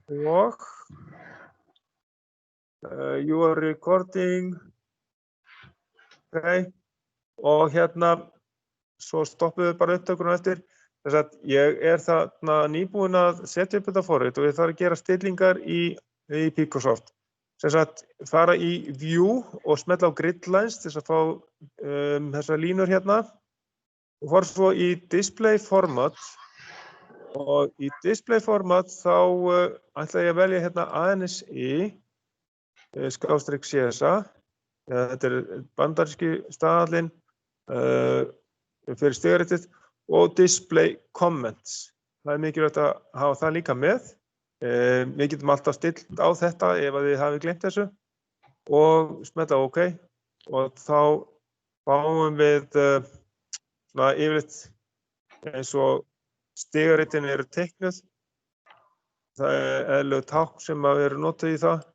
og you are recording. Ok, og hérna, svo stoppum við bara upptökuna eftir. Þess að ég þarna nýbúinn að setja upp þetta forrit og ég þarf að gera stillingar í Microsoft. Þess að fara í View og smella á Grid Lines til að fá þessar línur hérna. Og fara svo í Display Format. Og í Display Format þá ætla ég að velja hérna ANSI, /CSA. Þetta bandaríski staðallinn fyrir stigaritið og Display Comments. Það mikilvægt að hafa það líka með. Við getum alltaf stillt á þetta ef að þið hafið gleymt þessu og smella OK og þá fáum við svona yfirleitt eins og stigaritin eru teiknuð. Það eðlilegu tákn sem að eru notuð í það.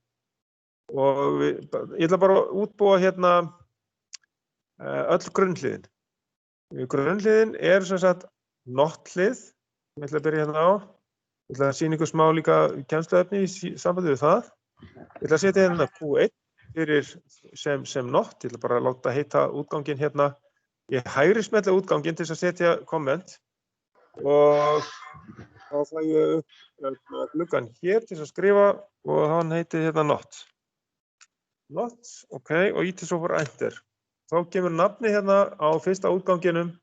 Og ég ætla bara að útbúa hérna öll grunnhliðin. Grunnhliðin sem sagt not-hlið. Ég ætla að byrja hérna á. Ég ætla að sýna ykkur smá líka kennsluefni í sambandi við það. Ég ætla að setja hérna Q1 fyrir sem not. Ég ætla bara að láta heita útganginn hérna. Ég hægri smetla útganginn til þess að setja komment. Og þá fæ ég upp gluggann hér til þess að skrifa og hann heitir hérna not. Not, ok, og íti svo fyrir Enter. Þá kemur nafni hérna á fyrsta útganginum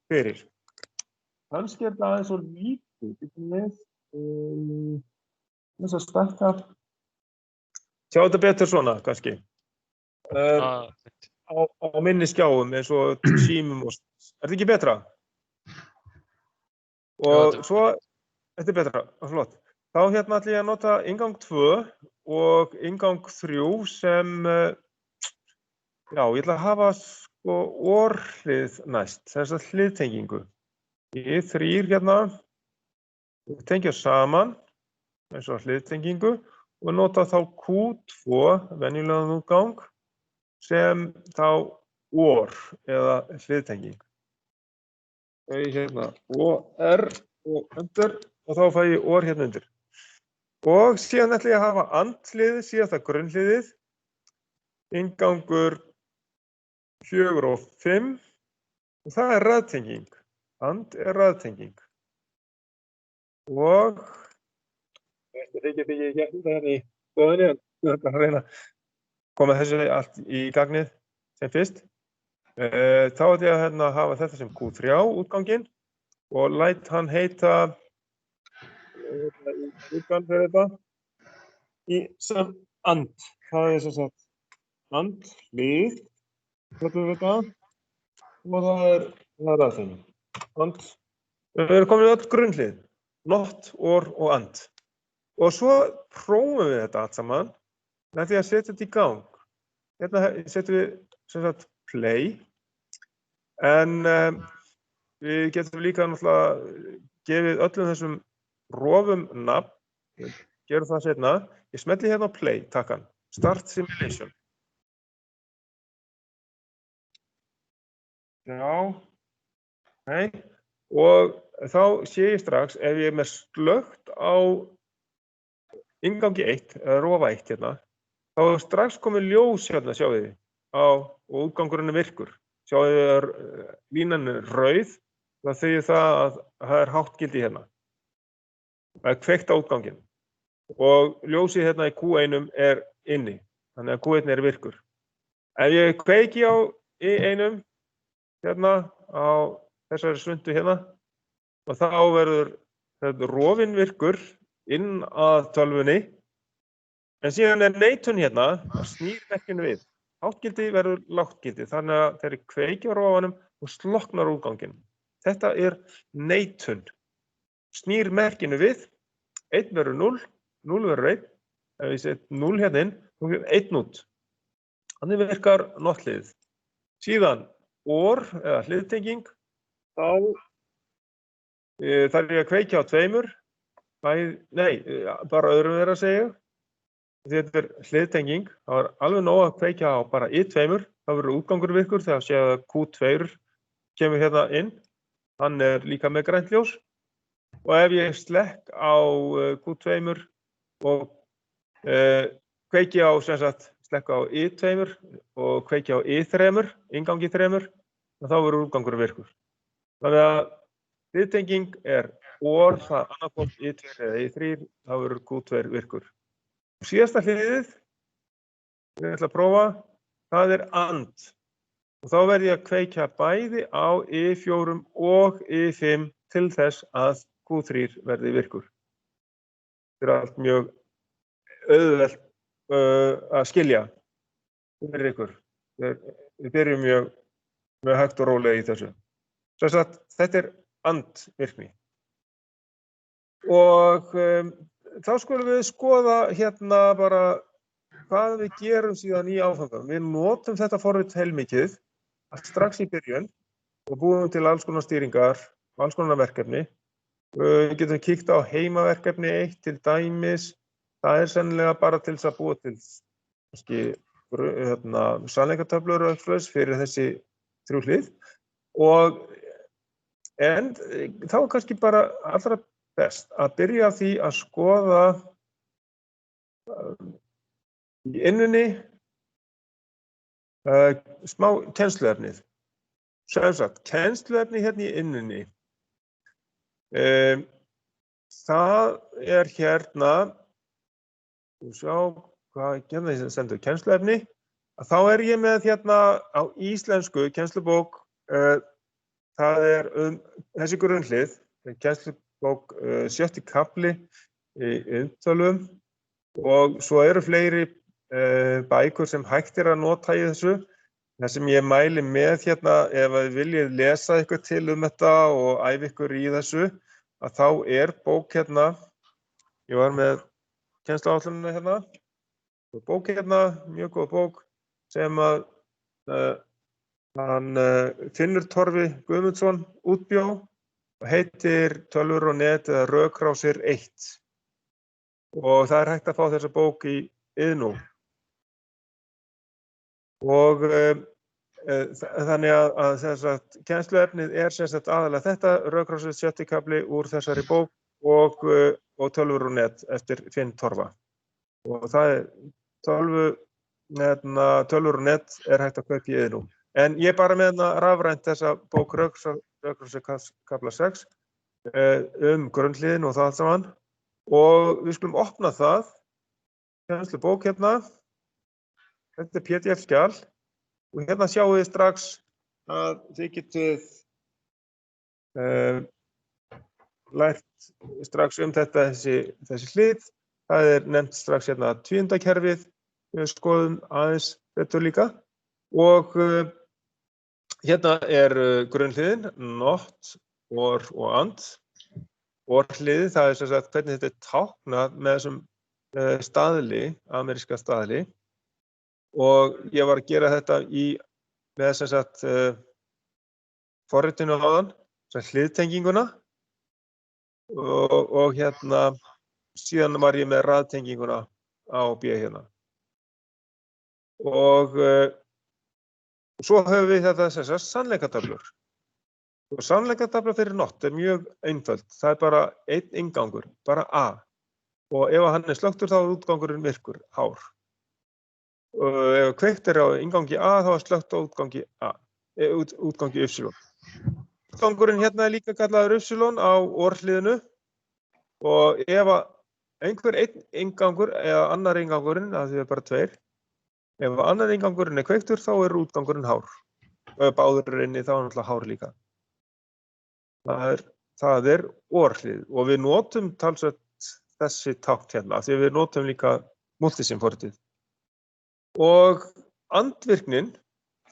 fyrir. Kannski það aðeins svo lítið. Getum við þess að stækka. Sjá þetta betur svona, kannski. Á minni skjáum eins og símum og... Er þetta ekki betra? Og svo... Þetta betra, flott. Þá hérna ætla ég að nota inngang 2 og inngang 3 sem, já, ég ætla að hafa sko orhlið næst, þess að hliðtengingu. Ég 3 hérna, tengja saman, eins og hliðtengingu og nota þá Q2, venjulegan útgang, sem þá or eða hliðtenging. Hérna, OR og Enter og þá fæ ég or hérna undir. Og síðan ætla ég að hafa andhliðið, síðasta grunnhliðið, inngangur 4 og 5 og það raðtenging. And raðtenging. Og þetta þykir hérna í skoðunni, en ég ætla að reyna að koma þessu allt í gagnið sem fyrst. Þá ætla ég að hafa þetta sem Q3 útganginn og læt hann heita útgang fyrir þetta sem and. Það sem sagt and, hlið, þetta, og það raðtenging. And. Við erum komin í öll grunnhlið, not, or og and. Og svo prófum við þetta allt saman með því að setja þetta í gang. Hérna setjum við sem sagt play, en við getum líka náttúrulega gefið öllum þessum rofum nafn, gerum það seinna. Ég smelli hérna á play, takkan, start simulation. Já, nei, og þá sé ég strax ef ég með slökkt á inngangi 1, eða rofa 1 hérna, þá strax komið ljós hérna, sjáu þið, og útgangurinn virkur. Sjáu þið línan rauð, það þýðir það að það hátt gildi hérna. Það kveikt á útganginn og ljósið hérna í Q1 inni, þannig að Q1 virkur. Ef ég kveiki á I1 hérna á þessari svuntu hérna og þá verður rofinn virkur inn að tölvunni, en síðan neitun hérna að snýr merkinu við. Háttgildi verður láttgildi, þannig að þeir kveiki á rofanum og slokknar útganginn. Þetta neitun. Snýr merkinu við, 1 verður 0, 0 verður 1. Ef ég set 0 hérna inn, þá fyrir 1 út. Þannig virkar not-hliðið. Síðan or eða hliðtenging, þá þarf ég að kveikja á 2. Nei, bara öðrum þeirra að segja. Þetta hliðtenging, þá alveg nóg að kveikja á bara I2. Það verður útgangur virkur þegar sé að Q2 kemur hérna inn. Hann líka með grænt ljós. Og ef ég slekk á Q2 og kveiki á sem sagt slekka á I2 og kveiki á I3, inngangi 3, og þá verður útgangurinn virkur. Þannig að hliðtenging OR, það annarkvort I2 eða I3, þá verður Q2 virkur. Síðasta hliðið, ég ætla að prófa, það AND. Og þá verð ég að kveikja bæði á I4 og I5 til þess að Q3 verði virkur. Þetta allt mjög auðvelt að skilja fyrir ykkur. Við byrjum mjög hægt og rólega í þessu. Svo að þetta AND virkni. Og þá skulum við skoða hérna bara hvað við gerum síðan í áfangum. Við notum þetta forrit heilmikið strax í byrjun og búum til alls konar stýringar, alls konar verkefni. Við getum kíkt á heimaverkefni 1 til dæmis. Það sennilega bara til þess að búa til sannleikatöflur og eitthvað fyrir þessi 3 hlið. En þá kannski bara allra best að byrja á því að skoða í innunni smá kennsluefnið. Sem sagt, kennsluefni hérna í innunni. Það hérna, sjá hvað hérna ég sendur kennsluefni, að þá ég með hérna á íslensku kennslubók, það þessi grunnhlið, kennslubók 7. kafli í umtölum og svo eru fleiri bækur sem hægt að nota í þessu. Það sem ég mæli með hérna, ef þið viljið lesa eitthvað til þetta og æfa ykkur í þessu, að þá bók hérna, ég var með kennsluáætlunina hérna, bók hérna, mjög góð bók, sem að hann Finnur Torfi Guðmundsson útbjó og heitir Tölvur og net eða Rökrásir 1. Og það hægt að fá þessa bók í Iðnó. Og þannig að kennsluefnið sem sagt aðalega þetta, Rökrásir 7. kafli úr þessari bók og Tölvur og net eftir Finn Torfa. Og það Tölvur og net hægt að kaupa í Iðnó. En ég bara með rafrænt þessa bók Rökrásir kafla 6 grunnhliðin og það allt saman. Og við skulum opna það, kennslubók hérna. Þetta PDF-skjal og hérna sjáum við strax að þið getið lært strax þetta þessi hlið. Það nefnt strax hérna tvíundakerfið, við skoðum aðeins betur líka. Og hérna grunnhliðin, not, or og and. Or-hliðið, það sem sagt hvernig þetta táknað með þessum staðli, ameríska staðli. Og ég var að gera þetta með sem sagt forritinu áðan, hliðtenginguna og hérna síðan var ég með raðtenginguna A og B hérna. Og svo höfum við þetta sem sagt sannleikatöflur. Og sannleikatöfla fyrir not mjög einföld. Það bara einn inngangur, bara A. Og ef hann slökktur þá útgangurinn virkur, hár. Ef kveikt á inngangi A þá slökkt á útgangi Y. Útgangurinn hérna líka kallaður Y á orðhliðinu og ef einhver einn inngangur eða annar inngangurinn, það bara 2, ef annar inngangurinn kveiktur þá útgangurinn hár. Báður inni þá náttúrulega hár líka. Það orðhlið og við notum talsvert þessi tákn hérna því við notum líka multisim-forritið. Og andvirknin,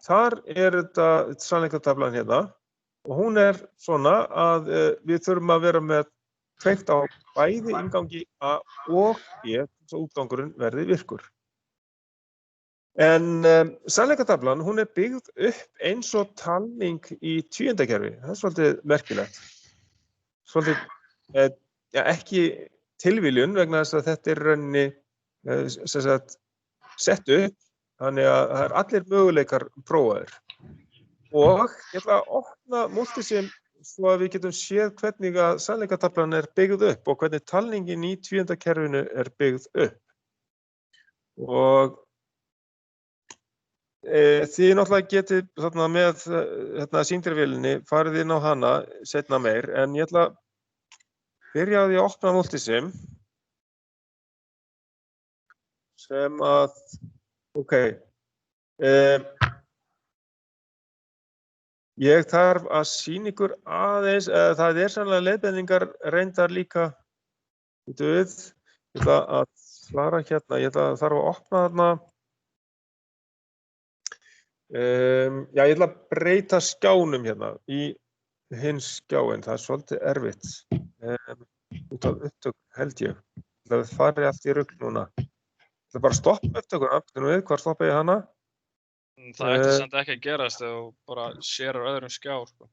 þar þetta sannleikatöflan hérna og hún svona að við þurfum að vera með kveikt á bæði inngangi A og B svo útgangurinn verði virkur. En sannleikatöflan, hún byggð upp eins og talning í tvíundakerfi. Það svolítið merkilegt. Svolítið ekki tilviljun vegna þess að þetta rauninni sem sagt sett upp, þannig að það allir möguleikar prófaðir. Og ég ætla að opna multisim svo að við getum séð hvernig að sannleikartaflan er byggð upp og hvernig talningin í tvíundakerfinu er byggð upp. Og þið náttúrulega getið þarna með sýndarvélinni farið inn á hana seinna meir, en ég ætla að byrja á því að opna Multisim sem að, ég þarf að sýna ykkur aðeins, það sannlega leiðbeiningar reyndar líka, ég ætla að fara hérna, ég þarf að opna þarna, ég ætla að breyta skjánum hérna í hinn skjáin, það svolítið erfitt, út af upptök held ég, það farið allt í rugl núna. Það bara stoppa upptökuna, hvar stoppa ég hana? Það ætti samt ekki að gerast ef þú bara sérar öðrum skjá, sko.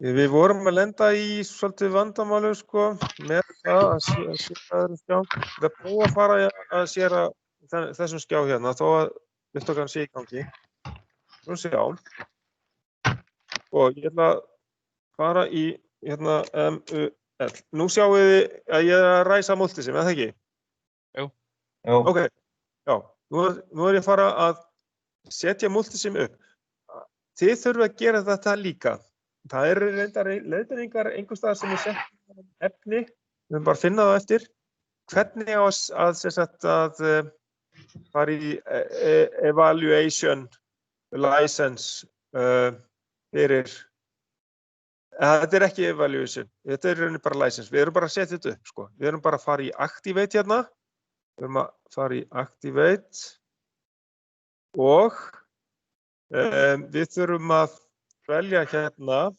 Við vorum að lenda í svolítið vandamálu, sko, með það að séra öðrum skjá. Það prófa að fara að séra þessum skjá hérna, þó að upptökan sé í gangi. Nú sjá. Og ég ætla að fara í hérna MUL. Nú sjáum við að ég að ræsa Multisim, eða ekki? Jú. Ok, já. Nú ég að fara að setja Multisim upp. Þið þurfum að gera þetta líka. Það reyndar leiðbeiningar einhvers staðar sem sett efni, við höfum bara að finna það eftir. Hvernig á að fara í evaluation license fyrir, þetta ekki evaluation, þetta rauninni bara license. Við erum bara að setja þetta upp, sko. Við erum bara að fara í activate hérna. Við erum að fara í activate og við þurfum að velja hérna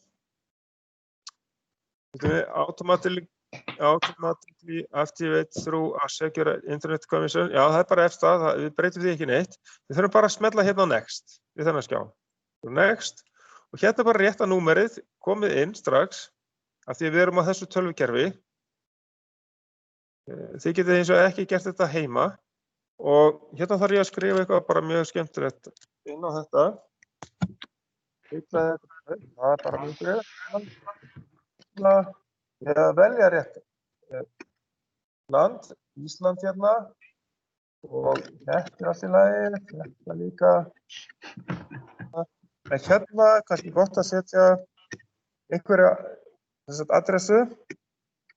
automatically activate through a secure internet connection. Já, það bara eftir það, við breytum því ekki neitt. Við þurfum bara að smella hérna á next við þennan skjá. Next og hérna bara rétta númerið komið inn strax af því við erum á þessu tölvukerfi. Þið getið eins og ekki gert þetta heima og hérna þarf ég að skrifa eitthvað bara mjög skemmtilegt inn á þetta. Það bara mjög greið. Ég að velja rétt land, Ísland hérna og þetta allt í lagi, þetta líka. En hérna kannski gott að setja einhverja adressu.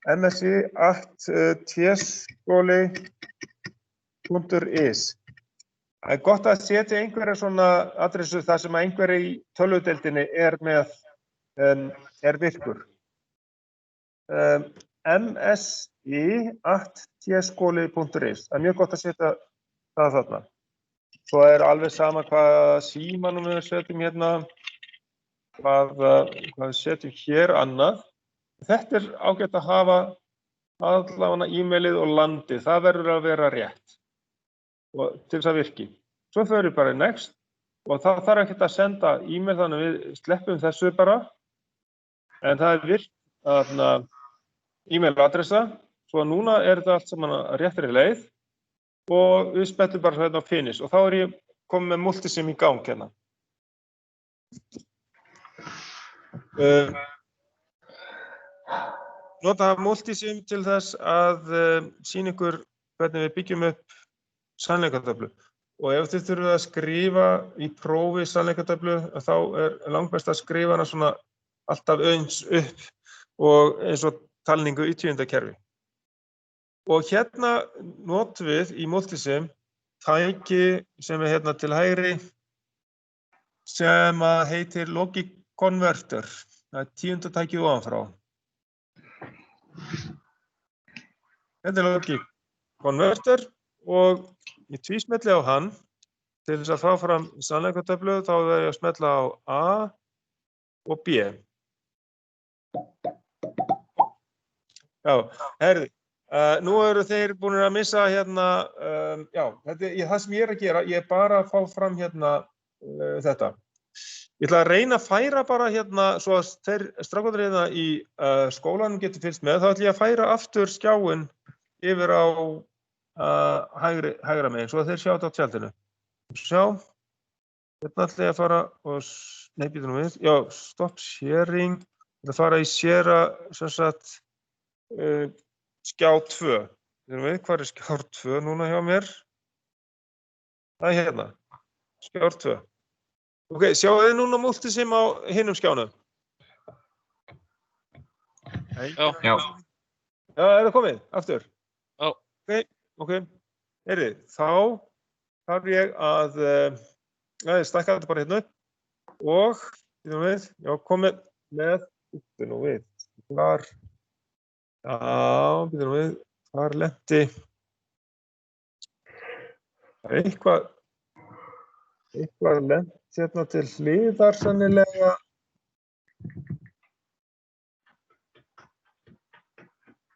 msi@tskoli.is. Það gott að setja einhverja svona adressu þar sem einhverja í tölvudeildinni virkur. msi@tskoli.is. Það mjög gott að setja það þarna. Svo alveg sama hvað símanum við setjum hérna, hvað við setjum hér annað. Þetta ágætt að hafa allavega e-mailið og landið, það verður að vera rétt og til þess að virki. Svo förum við bara í next og það þarf ekkert að senda e-mail þannig að við sleppum þessu bara. En það virkt e-mail adressa, svo núna þetta allt saman að réttri leið og við spellum bara hérna á finish og þá ég komið með Multisim í gang hérna. Nota Multisim til þess að sýna ykkur hvernig við byggjum upp sannleikartöflu. Og ef þið þurfið að skrifa í prófi sannleikartöflu, þá langbest að skrifa hana svona alltaf eins upp og eins og talningu í tvíundakerfi. Og hérna notum við í Multisim tæki sem hérna til hægri sem heitir Logic Converter. Það tíundatækið ofanfrá. Þetta Logic Converter og ég tvísmelli á hann til þess að fá fram sannleikartöflu þá verð ég að smella á A og B. Já, herði, nú eru þeir búin að missa hérna, það sem ég að gera, ég bara að fá fram hérna þetta. Ég ætla að reyna að færa bara hérna, svo að þeir strákarnir hérna í skólanum getur fylgst með, þá ætla ég að færa aftur skjáinn yfir á hægra megin, svo að þeir sjá þetta á tjaldinu. Sjá, Hérna ætla ég að fara og, nei, býtum nú við, já, stop sharing, þetta fara í share, sem sagt, skjá 2. Býtum við, hvað skjár 2 núna hjá mér? Það hérna, skjár 2. Ok, sjáu þið núna multisim á hinum skjánum? Já. Já. Já, það komið, aftur? Já. Ok, heyrðu, þá þarf ég að, stækka þetta bara hérna upp og, býtum við, já, komið með, býtum við, hvar, já, býtum við, hvar lenti, það eitthvað lent hérna til hliðar sennilega.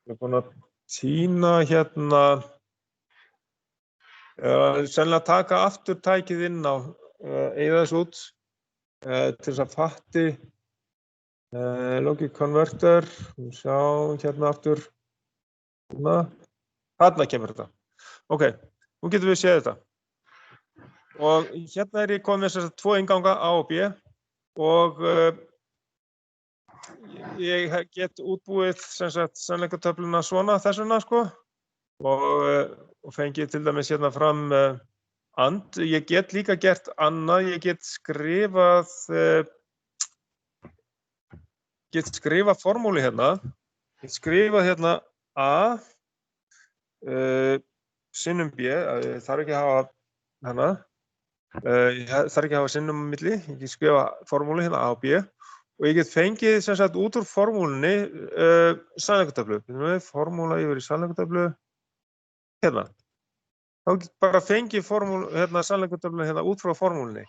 Ég er búinn að tína hérna, sennilega taka aftur tækið inn á, eyða þessu út, til þess að fatti, logic converter, sjá hérna aftur, þarna kemur þetta. Ok, nú getum við séð þetta. Og hérna er ég komið með þess að 2 innganga A og B og ég get útbúið sem sagt sannleikatöfluna svona þessuna sko og fengið til dæmis hérna fram and. Ég get líka gert annað, ég get skrifað formúlu hérna. Ég skrifað hérna A sinnum B, þarf ekki að hafa hana. Ég þarf ekki að hafa sinnum á milli, ég get skrifa formúlu hérna A og B og ég get fengið sem sagt út úr formúlunni sannleikatöflu. Formúla yfir í sannleikatöflu hérna. Þá get bara fengið formúlu hérna sannleikatöflu hérna út frá formúlunni.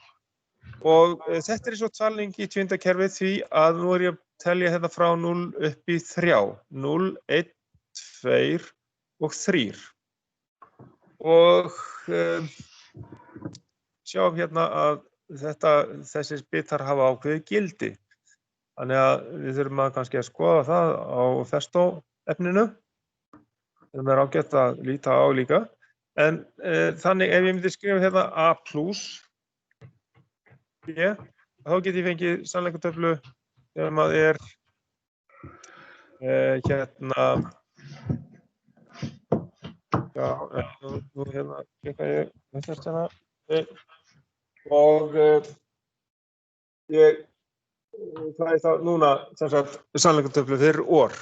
Og þetta er svo talning í tvíundakerfið því að nú er ég að telja hérna frá 0 upp í 3. 0, 1, 2 og 3. Og sjáum hérna að þessir bitar hafa ákveðið gildi. Þannig að við þurfum kannski að skoða það á Festo efninu. Það er ágætt að líta á líka. En þannig ef ég myndi skrifa hérna A+, B, þá get ég fengið sannleikatöflu sem að er hérna, já, nú hérna klikka ég hérna og það er það núna sem sagt sannleikatöflu fyrir OR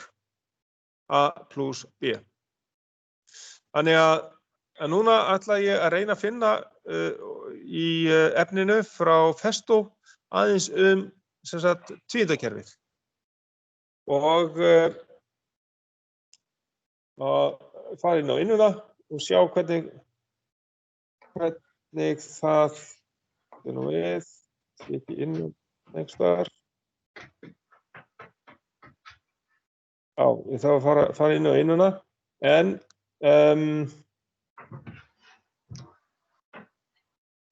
A plus B. Þannig að núna ætla ég að reyna að finna í efninu frá Festo aðeins sem sagt tvíundakerfið og fara inn á innuna og sjá hvernig það er nú við ekki inn einhvers staðar. Já, ég þarf að fara inn á innuna en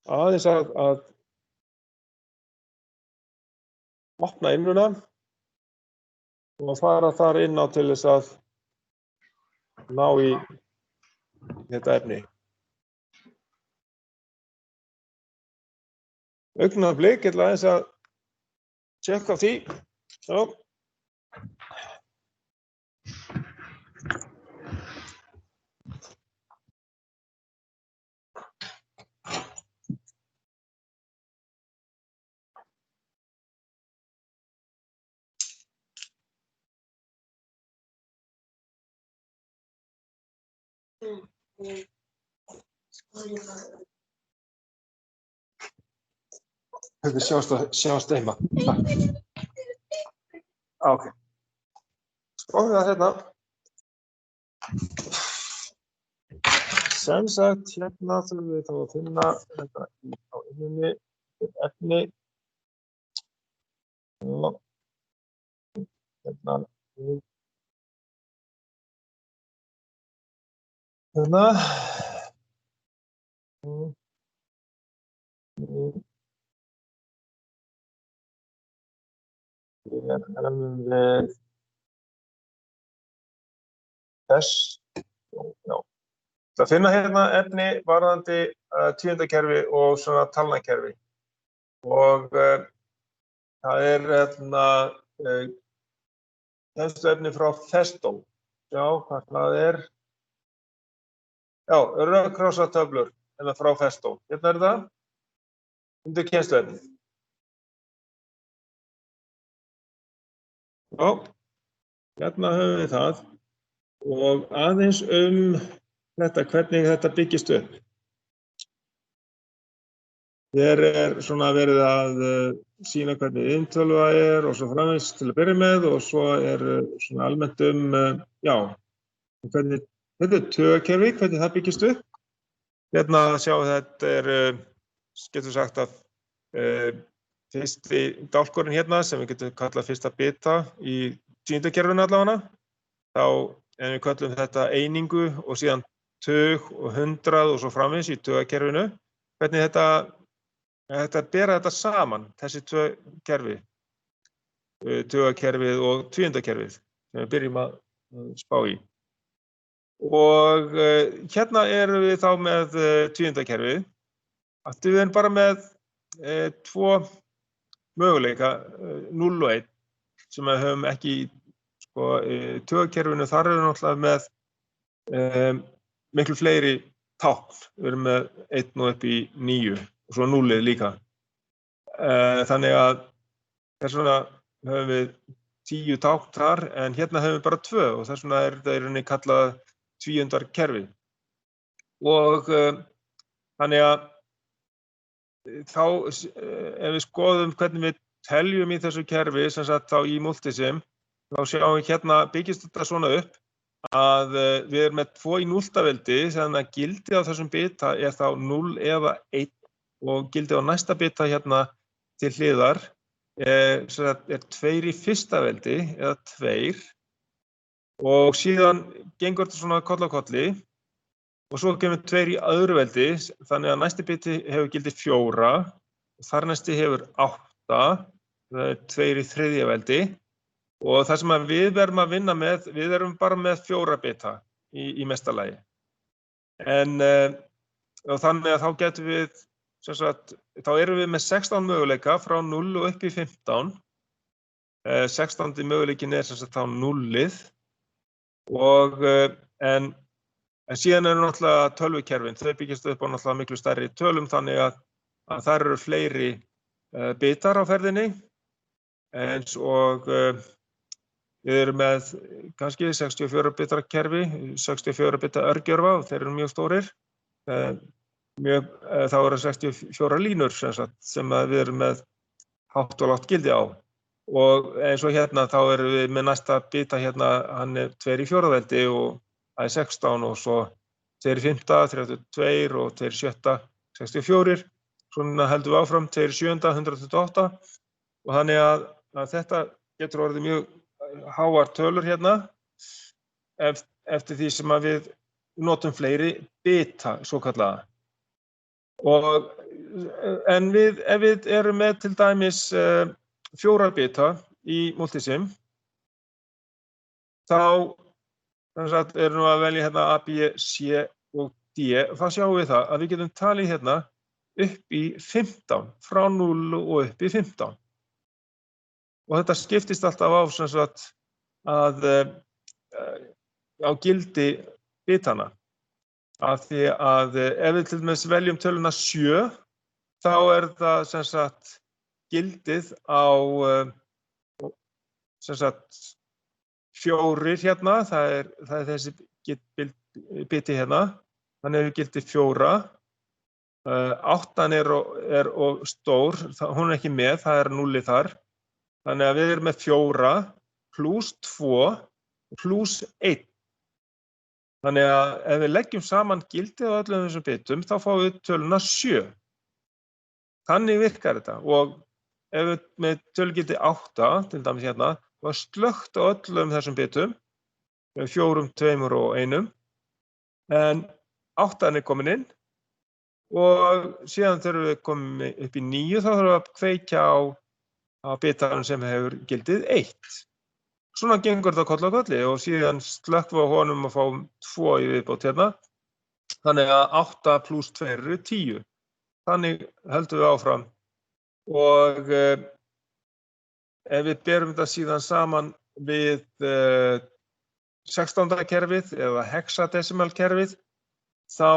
aðeins að opna innuna og fara þar inn á til þess að ná í þetta efni. Augnablik, ég ætla aðeins að tjekka á því. Já. Við sjáumst heima. Ok. Skoðum það hérna. Sem sagt, hérna þurfum við þá að finna þetta á innunni, efni. Og hérna. Hérna. Við þess, já. Það finna hérna efni varðandi tvíundakerfi og svona talnakerfi. og það kennsluefni frá Festo. Já, hvað það Já, rökkrossartöflur frá Festo. Hérna það, undir kennsluefni. Já, hérna höfum við það og aðeins þetta, hvernig þetta byggist upp. Hér svona verið að sýna hvernig inntölva og svo framvegis til að byrja með og svo svona almennt já, hvernig taugakerfi, hvernig það byggist upp. Hérna sjáum þetta getur sagt að fyrsti dálkurinn hérna sem við getum kallað fyrsta bita í tíundakerfinu allavega, þá við kallum þetta einingu og síðan tug og 100 og svo framvegis í taugakerfinu. Hvernig þetta bera þetta saman, þessi tvö kerfi, taugakerfið og tvíundakerfið sem við byrjum að spá í. Og hérna erum við þá með tvíundakerfið. Við erum bara með tvo möguleika, 0 og 1, sem við höfum ekki í taugakerfinu. Þar erum við náttúrulega með miklu fleiri tákn. Við erum með 1 og upp í 9 og svo 0 líka. Þannig að þess vegna höfum við 10 tákn þar, en hérna höfum við bara 2 og þess vegna þetta í rauninni kallað tvíundarkerfi. Og þannig að þá ef við skoðum hvernig við teljum í þessu kerfi, sem sagt þá í multisim, þá sjáum við hérna byggist þetta svona upp að við erum með 2 í núlltaveldi, þannig að gildið á þessum bita þá 0 eða 1 og gildið á næsta bita hérna til hliðar sem sagt 2 í fyrsta veldi eða 2 og síðan gengur þetta svona koll á kolli og svo kemur 2 í öðru veldi, þannig að næsti biti hefur gildið 4 og þar næsti hefur 8, það 2 í þriðja veldi og það sem við verðum að vinna með, við erum bara með 4 bita í mesta lagi. En þannig að þá getum við, sem sagt, þá erum við með 16 möguleika frá 0 og upp í 15. 16. möguleikin sem sagt þá 0-ið og en síðan eru náttúrulega tölvukerfin, þau byggjast upp á náttúrulega miklu stærri tölum þannig að þar eru fleiri bitar á ferðinni eins og við erum með kannski 64 bitar kerfi, 64 bitar örgjörfa og þeir eru mjög stórir. Þá eru 64 línur sem við erum með hátt og lágt gildi á. Og eins og hérna þá erum við með næsta bita hérna, hann 2 í fjórða veldi og það 16 og svo 2 í 5, 32 og 2 í 7, 64. Svona heldum við áfram, 2 í 7, 128 og þannig að þetta getur orðið mjög háar tölur hérna eftir því sem að við notum fleiri bita, svo kallaða. En ef við erum með til dæmis 4 bita í multisim, þá erum við að velja hérna A, B, C og D. Þá sjáum við það að við getum talið hérna upp í 15, frá 0 og upp í 15. Og þetta skiptist alltaf á á gildi bitana. Af því að ef við til dæmis veljum töluna 7, þá það sem sagt gildið á sem sagt 4 hérna, það þessi biti hérna, þannig við gildið 4. 8 er of stór, hún ekki með, það 0 þar. Þannig að við erum með 4 pluss 2 pluss 1. Þannig að ef við leggjum saman gildið á öllum þessum bitum, þá fáum við töluna 7. Þannig virkar þetta. Og ef við með tölugildi 8, til dæmis hérna, var slökkt á öllum þessum bitum, 4, 2 og 1. En 8 er komin inn og síðan þegar við komum upp í 9, þá þurfum við að kveikja á bitanum sem hefur gildið 1. Svona gengur þetta koll á kolli og síðan slökkum við á honum og fáum 2 í viðbót hérna. Þannig að 8 pluss 2 eru 10. Þannig höldum við áfram Og ef við berum þetta síðan saman við 16. kerfið eða hexadecimal kerfið, þá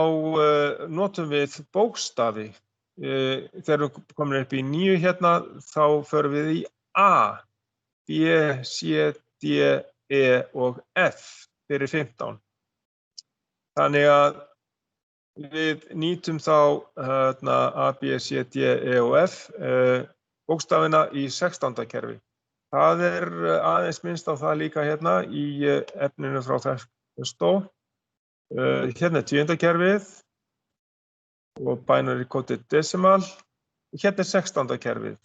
notum við bókstafi. Þegar við komum upp í 9 hérna, þá förum við í A, B, C, D, E og F fyrir 15. Þannig að við nýtum þá A, B, C, D, E og F bókstafina í 16. kerfi. Það aðeins minnst á það líka hérna í efninu frá Festo. Hérna 10. kerfið og binary coded decimal. Hérna 16. kerfið.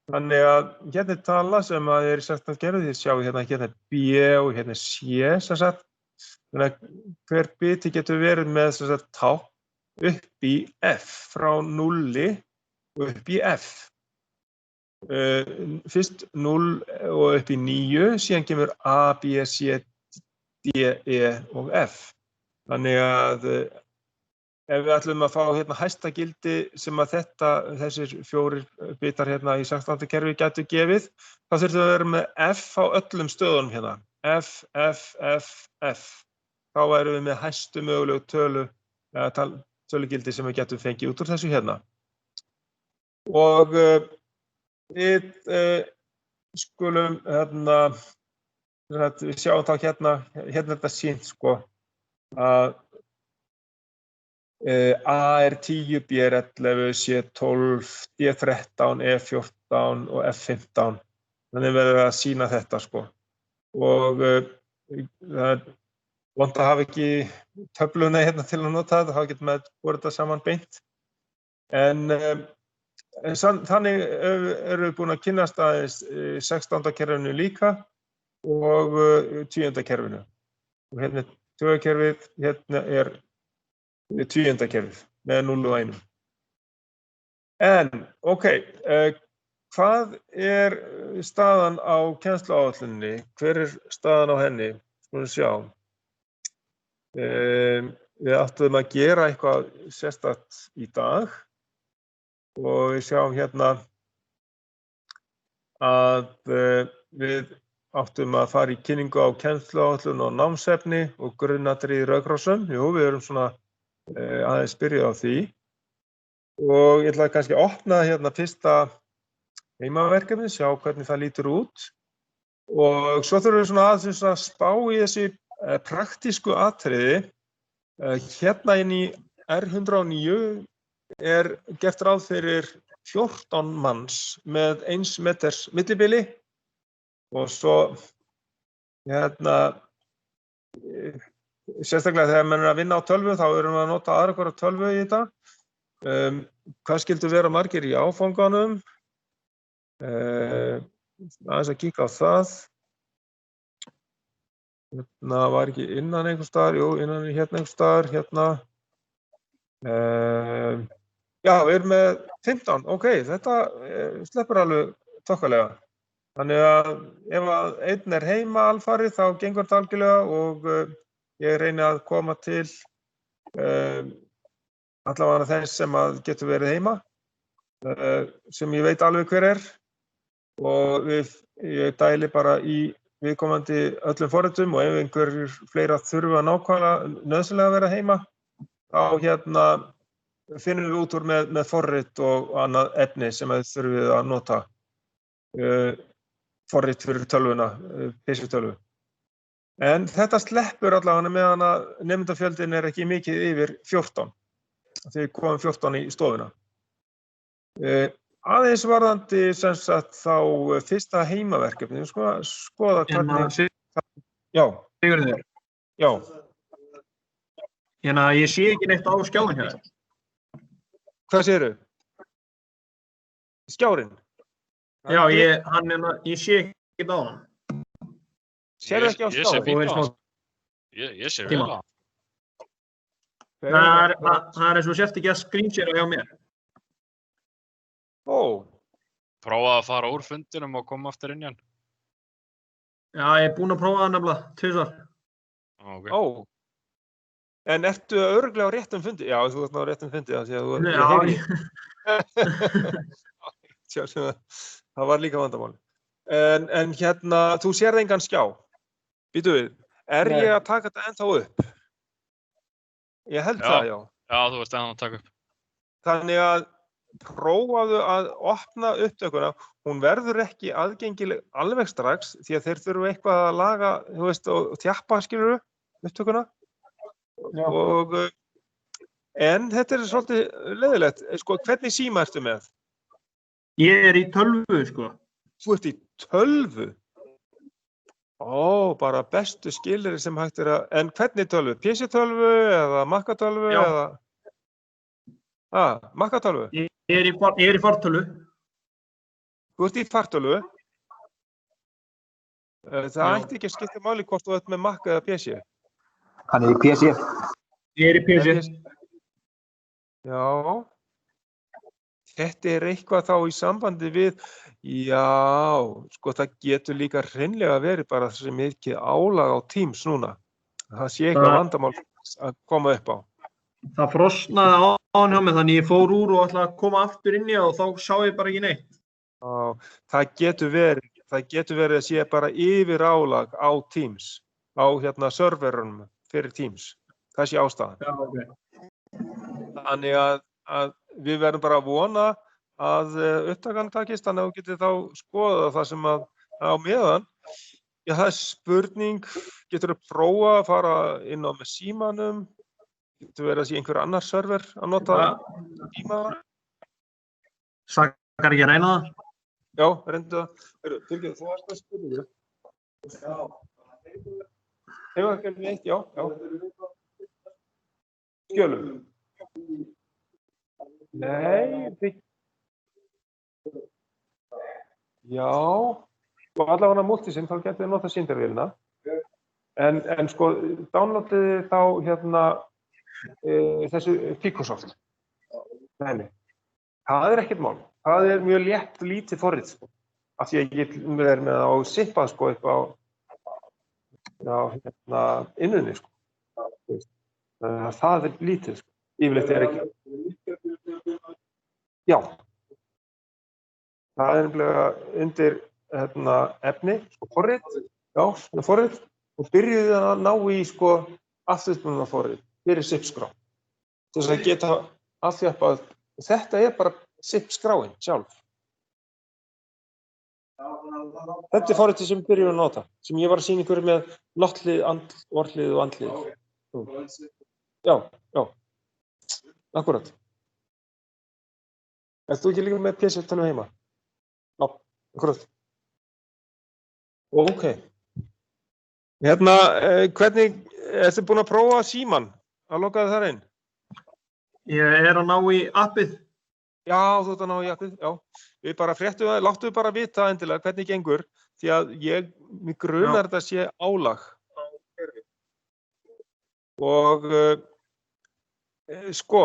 Þannig að hérna tala sem að í 16. kerfið, þið sjáu hérna B og hérna C, sem sagt. Þannig að hver biti getur verið með sem sagt tákn upp í F, frá 0 og upp í F. Fyrst 0 og upp í 9, síðan kemur A, B, C, D, E og F. Þannig að ef við ætlum að fá hérna hæsta gildi sem að þessir 4 bitar hérna í 16. kerfi gætu gefið, þá þurfum við að vera með F á öllum stöðunum hérna. F, F, F, F. Þá erum við með hæstu mögulegu tölugildi sem við getum fengið út úr þessu hérna. Og við skulum við sjáum þá hérna þetta sýnt sko að A 10, B 11, C 12, D 13, E 14 og F 15. Þannig verður að sýna þetta sko. Og það vont að hafa ekki töfluna hérna til að nota þetta, þá getur maður borið þetta saman beint. En þannig erum við búin að kynnast aðeins 16. kerfinu líka og 10. kerfinu. Og hérna 2. kerfið, hérna 10. kerfið með 0 og 1. En, hvað staðan á kennsluáætluninni? Hver staðan á henni? Skulum sjá. Við áttum að gera eitthvað sérstakt í dag. Og við sjáum hérna að við áttum að fara í kynningu á kennsluáætlun og námsefni og grunnatriði í rauðkrossum. Jú, við erum svona aðeins byrjuð á því. Og ég ætla kannski að opna hérna fyrsta heimaverkefni, sjá hvernig það lítur út. Og svo þurfum við svona aðeins að spá í þessi praktísku atriði. Hérna inn í R109 gert ráð fyrir 14 manns með 1 meters millibili og svo hérna sérstaklega þegar menn að vinna á tölvu þá erum við að nota aðra hvora tölvu í þetta. Hvað skildu vera margir í áfanganum? Aðeins að kíkja á það. Hérna var ekki innan einhvers staðar, jú, innan hérna einhvers staðar, hérna. Já, við erum með 15, þetta sleppur alveg þokkalega. Þannig að ef einn heima alfarið þá gengur þetta algjörlega og ég reyni að koma til allavega þess sem að getur verið heima, sem ég veit alveg hver og ég dæli bara í viðkomandi öllum forritum og ef einhverjir fleira þurfa nákvæmlega nauðsynlega að vera heima, þá hérna finnum við út úr með forrit og annað efni sem þið þurfið að nota. Forrit fyrir tölvuna, PC-tölvu. En þetta sleppur allavega meðan að nemendafjöldin ekki mikið yfir 14. Þegar komum 14 í stofuna. Aðeins varðandi sem sagt þá fyrsta heimaverkefni, skoða hvernig... Já. Sigurður. Já. Hérna, ég sé ekki neitt á skjáin hér. Hvað segirðu? Skjárinn? Já, ég sé ekki á hann. Sérðu ekki á skjárinn? Ég sé vel á hann. Það eins og sért ekki að screenshare'a hjá mér. Prófaðu að fara úr fundinum og koma aftur inn í hann. Já, ég búinn að prófa það nefnilega, 2 svar. En ertu örugglega á réttum fundi? Já, þú ert á réttum fundi. Já, Það var líka vandamál. En hérna, þú sérð engan skjá. Býtu við, Nei. ég að taka þetta ennþá upp? Ég held Já. það, já. Já, þú ert ennþá að taka upp. Þannig að prófaðu að opna upptökuna. Hún verður ekki aðgengileg alveg strax því að þeir þurfa eitthvað að laga, þú veist, og þjappa, skilurðu, upptökuna. Já. En þetta svolítið leiðilegt. Sko, hvernig síma ertu með? Ég í tölvu, sko. Þú ert í tölvu? Ó, bara bestu skilyrði sem hægt að... En hvernig tölvu? PC-tölvu eða Mac-tölvu Já. eða... Mac-tölvu? Ég í fartölvu. Þú ert í fartölvu? Það Já. ætti ekki að skipta máli hvort þú ert með Mac eða PC. Hann í PC. Ég í PC. Já. Þetta eitthvað þá í sambandi við, já, sko það getur líka hreinlega verið bara þessi mikið álag á Teams núna. Það sé eitthvað vandamál að koma upp á. Það frosnaði á hann hjá mig, þannig ég fór úr og ætlaði að koma aftur inn í og þá sá ég bara ekki neitt. Já, það getur verið að sé bara yfir álag á Teams, á hérna serverunum fyrir Teams. Það sé ástæðan. Já, ok. Þannig að við verðum bara að vona að upptakan takist, þannig að þú getur þá skoðað það sem að á meðan. Já, það spurning, getur þú prófa að fara inn á með símanum, getur verið að sé einhver annar server að nota síma. Sakar ekki að reyna það? Já, reyndu það. Fyrirgeðu, þú varst að spurningu. Já. Hefur ekki alveg eitt, já. Skjölum. Nei, já, og allavega multisync, þá getur þið notað sýndarvélina. En sko, downloadiði þá hérna þessu Picosoft. Nei. Það ekkert mál. Það mjög létt lítið forrit, sko. Af því að ég er með á sippað, sko, upp á hérna innunni, sko. Það lítið, sko. Yfirleitt ekki. Já. Það nefnilega undir hérna, efni, sko, forrit. Já, forrit. Og byrjuðu að ná í, sko, afturspunna forrit fyrir SIP-skrá. Til þess að geta afþjappað. Þetta bara SIP-skráin sjálf. Þetta forritið sem byrjuðu að nota. Sem ég var að sýna ykkur með lottlið, orðlið og andlið. Já. Akkúrat. Ert þú ekki líka með PC-tölvu heima? Já, akkúrat. Ok. Hérna, hvernig, ertu búin að prófa símann? Að lokaði þar inn? Ég að ná í appið. Já, þú ert að ná í appið, já. Við bara fréttum það, láttu bara vita endilega hvernig gengur, því að mig grunar þetta sé álag. Og sko,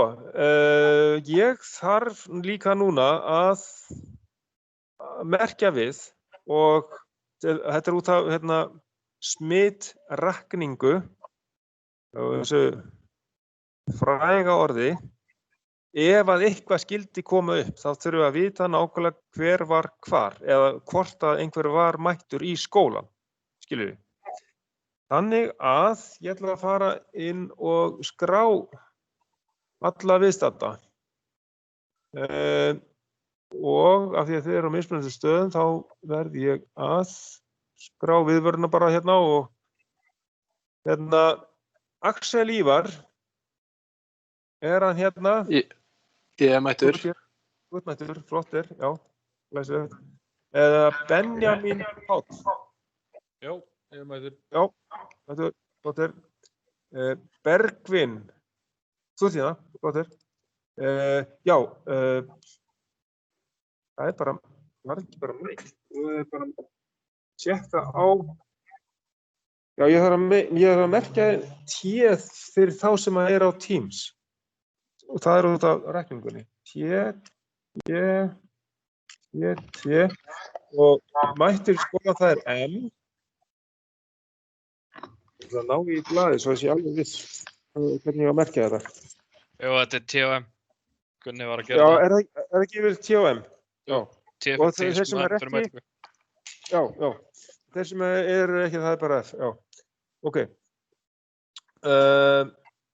ég þarf líka núna að merkja við og þetta út af hérna, smitrakningu, þessu fræga orði. Ef að eitthvað skildi koma upp, þá þurfum við að vita nákvæmlega hver var hvar eða hvort að einhver var mættur í skólann, skilur við. Þannig að ég ætla að fara inn og skrá alla viðstadda. Og af því að þið eru á mismunandi stöðum, þá verð ég að skrá viðvöruna bara hérna og hérna, Axel Ívar, hann hérna? Ég mættur. Þú ert mættur, flottir, já, glæsilegt. Eða Benjamin Páll. Já, ég mættur. Já, mættur, flottir. Bergvin, þú ert hérna, flottir. Já, það bara, var ekki bara mætt. Það bara að tjekka á. Já, ég þarf að merkja téð fyrir þá sem að á Teams. Og það út af rækningunni. T og mættir skoða það M. Það ná í blaði, svo sé alveg viss hvernig ég að merkja þetta. Jú, þetta TOM. Gunni var að gera Já, það. er það ekki yfir TOM? Já. T fyrir Teams, þeir sem er menn fyrir ekki, mætingu. já, þeir sem eru ekki, það bara F, já. Ok.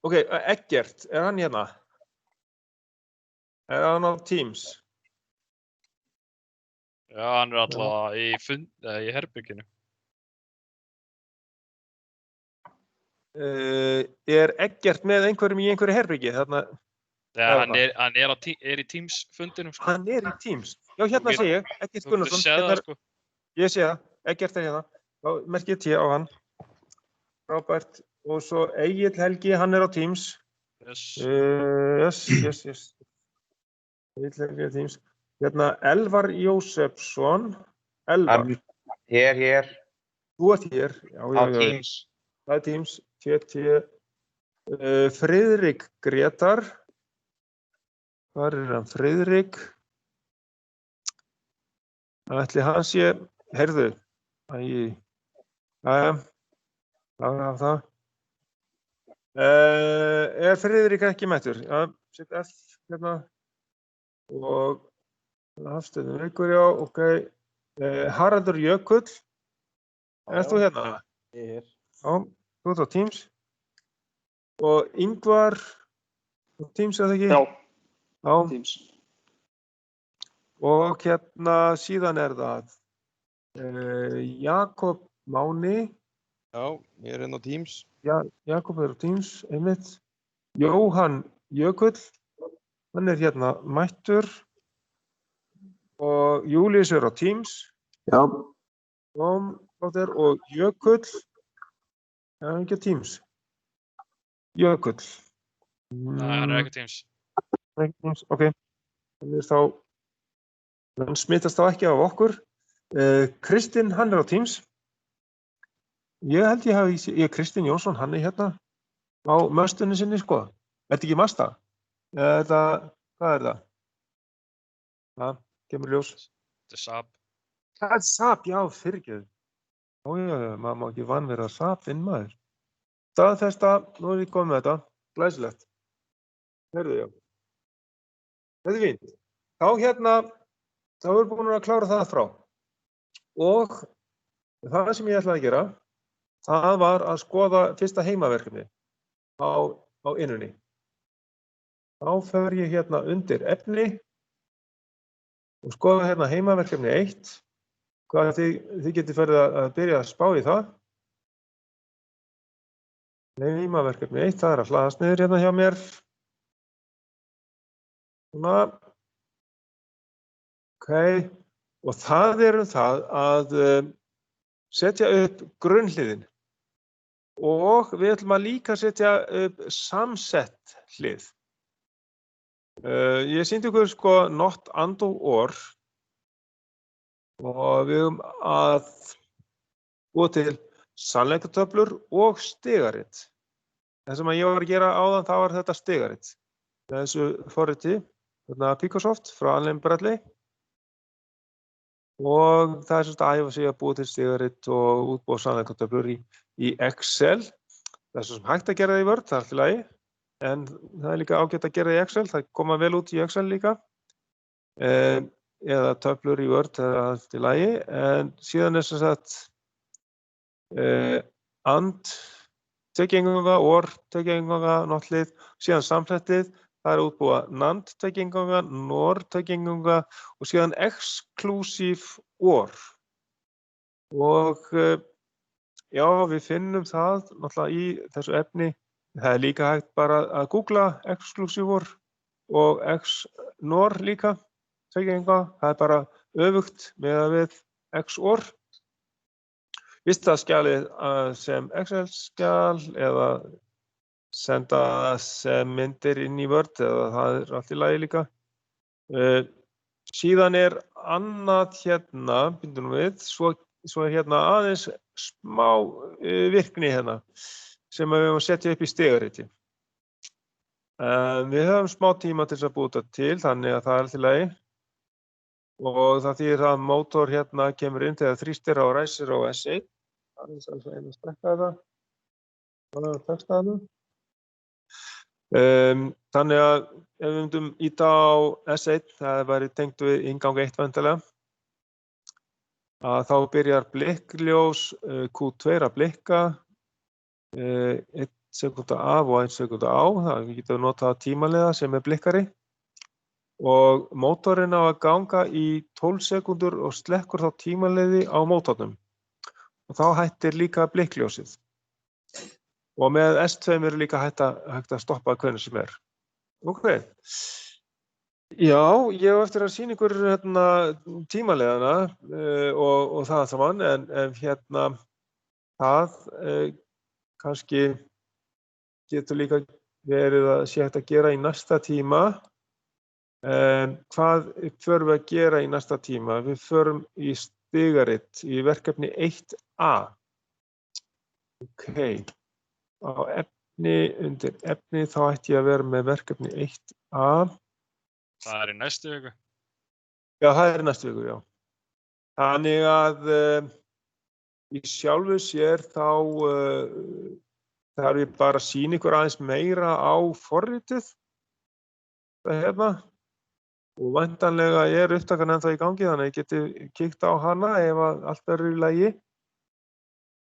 Ok, Eggert, hann hérna? Hann á Teams? Já, hann allavega í herbygginu. Eggert með einhverjum í einhverju herbyggi? Þarna, Hann er í Teams fundinum, sko. hann í Teams. Já, hérna sé ég, Eggert Þú getur Gunnarsson. séð það, sko. Ég sé það, Eggert hérna. Þá merki ég T á hann. Frábært. Og svo Egill Helgi, hann á Teams. Yes. Yes. Egill Helgi á Teams. Hérna, Elvar Jósefsson. Elvar. Hér. Þú ert hér. Já. Teams. Það er Teams. Friðrik Grétar. Hvar er hann? Friðrik. Ætli hann sé, heyrðu. Það var það. Friðrik ekki mættur? Já, set F hérna. Og Hafsteinn Veikur, já, ok. Haraldur Jökull. Ert þú hérna? Hér. Já, þú ert á Teams. Og Ingvar, Teams eða ekki? Já. Teams. Og hérna síðan er það Jakob Máni. Já, ég er inn á Teams. Jakob er á Teams, einmitt. Jóhann Jökull, hann er hérna mættur. Og Júlíus er á Teams. Já. Og Jökull, ekki á Teams. Jökull. Nei, hann er ekki Teams. Ekki Teams, ok. Hann smitast þá ekki af okkur. Kristinn, hann er á Teams. Ég held Kristinn Jónsson, hann er hérna á möstunni sinni, sko. Þetta ekki Masta? Hvað er það? Það kemur ljós. Þetta er SAP. Það er SAP, já, fyrirgefðu. Já, maður má ekki vanverða SAP inn maður. Staðfesta, nú er ég komið með þetta. Glæsilegt. Heyrðu, já. Þetta er fínt. Þá erum við búin að klára það frá. Og það sem ég ætlaði að gera, það var að skoða fyrsta heimaverkefni á innunni. Þá fer ég hérna undir efni og skoða hérna heimaverkefni 1. Hvað þið getið farið að byrja að spá í það. Heimaverkefni 1, það er að hlaðast niður hérna hjá mér. Svona. Ok, og það er það að setja upp grunnhliðin og við ætlum að líka setja upp samsett hlið. Ég sýndi ykkur sko not and or og við höfum að búa til sannleikatöflur og stigarit. Það sem ég var að gera áðan, það var þetta stigarit. Þessu forriti, hérna Picrosoft frá Allen Bradley. Og það er svona að æfa sig að búa til stigarit og útbúa sannleikatöflur í Excel. Það er svo sem hægt að gera það í Word, það er allt í lagi. En það er líka ágætt að gera í Excel, það koma vel út í Excel líka. Eða töflur í Word, það er allt í lagi. En síðan er sem sagt and, tveggjengunga, or, tveggjengunga, nottlið, síðan samslettið. Það er útbúa NAND tveggjengunga, NOR tveggjengunga og síðan exclusive OR. Og já, við finnum það náttúrulega í þessu efni. Það er líka hægt bara að googla exclusive OR og XNOR líka tveggjengunga. Það er bara öfugt með XOR. Vista skjalið sem Excel-skjal eða senda sem myndir inn í Word eða það er allt í lagi líka. Síðan er annað hérna, bindum við, svo er hérna aðeins smá virkni hérna sem við höfum að setja upp í stigariti. Við höfum smá tíma til þess að búa þetta til, þannig að það er allt í lagi. Og það þýðir að mótor hérna kemur inn þegar þrýstir á ræsir á S1. Það er þess að einu strekka þetta. Það er textaðinu. Þannig að ef við myndum íta á S1, það væri tengt við inngang 1 væntanlega, að þá byrjar blikkljós Q2 að blikka 1 sekúnda af og 1 sekúnda á, það við getum notað tímaleiða sem blikkari og mótorinn á að ganga í 12 sekúndur og slekkur þá tímaleiði á mótornum og þá hættir líka blikkljósið og með S2 líka hægt að stoppa hvenær sem er. Ok. Já, ég hef eftir að sýna ykkur tímaleiðana og það saman en það kannski getur líka verið að sé hægt að gera í næsta tíma. Hvað förum við að gera í næsta tíma? Við förum í stigaritt í verkefni 1A. Ok. Á undir efni þá ætti ég að vera með verkefni 1A. Það í næstu viku. Já, það í næstu viku, já. Þannig að í sjálfu sér þá þarf ég bara að sýna ykkur aðeins meira á forritið. Og væntanlega upptakan ennþá í gangi, þannig að ég geti kíkt á hana ef allt í lagi.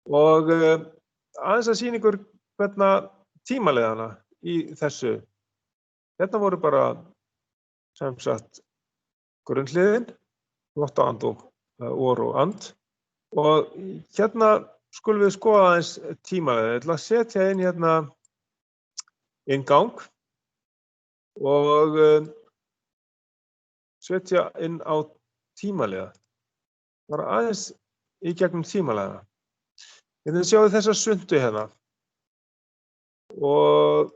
Og aðeins að sýna ykkur hvernig tímaleiðana í þessu. Voru bara sem sagt grunnhliðin, and og or og and. Og skulum við skoða aðeins tímaleiða. Ég ætla að setja inn inngang og setja inn á tímaleiða. Bara aðeins í gegnum tímaleiða. Sjáum við þessa sundu hérna. Og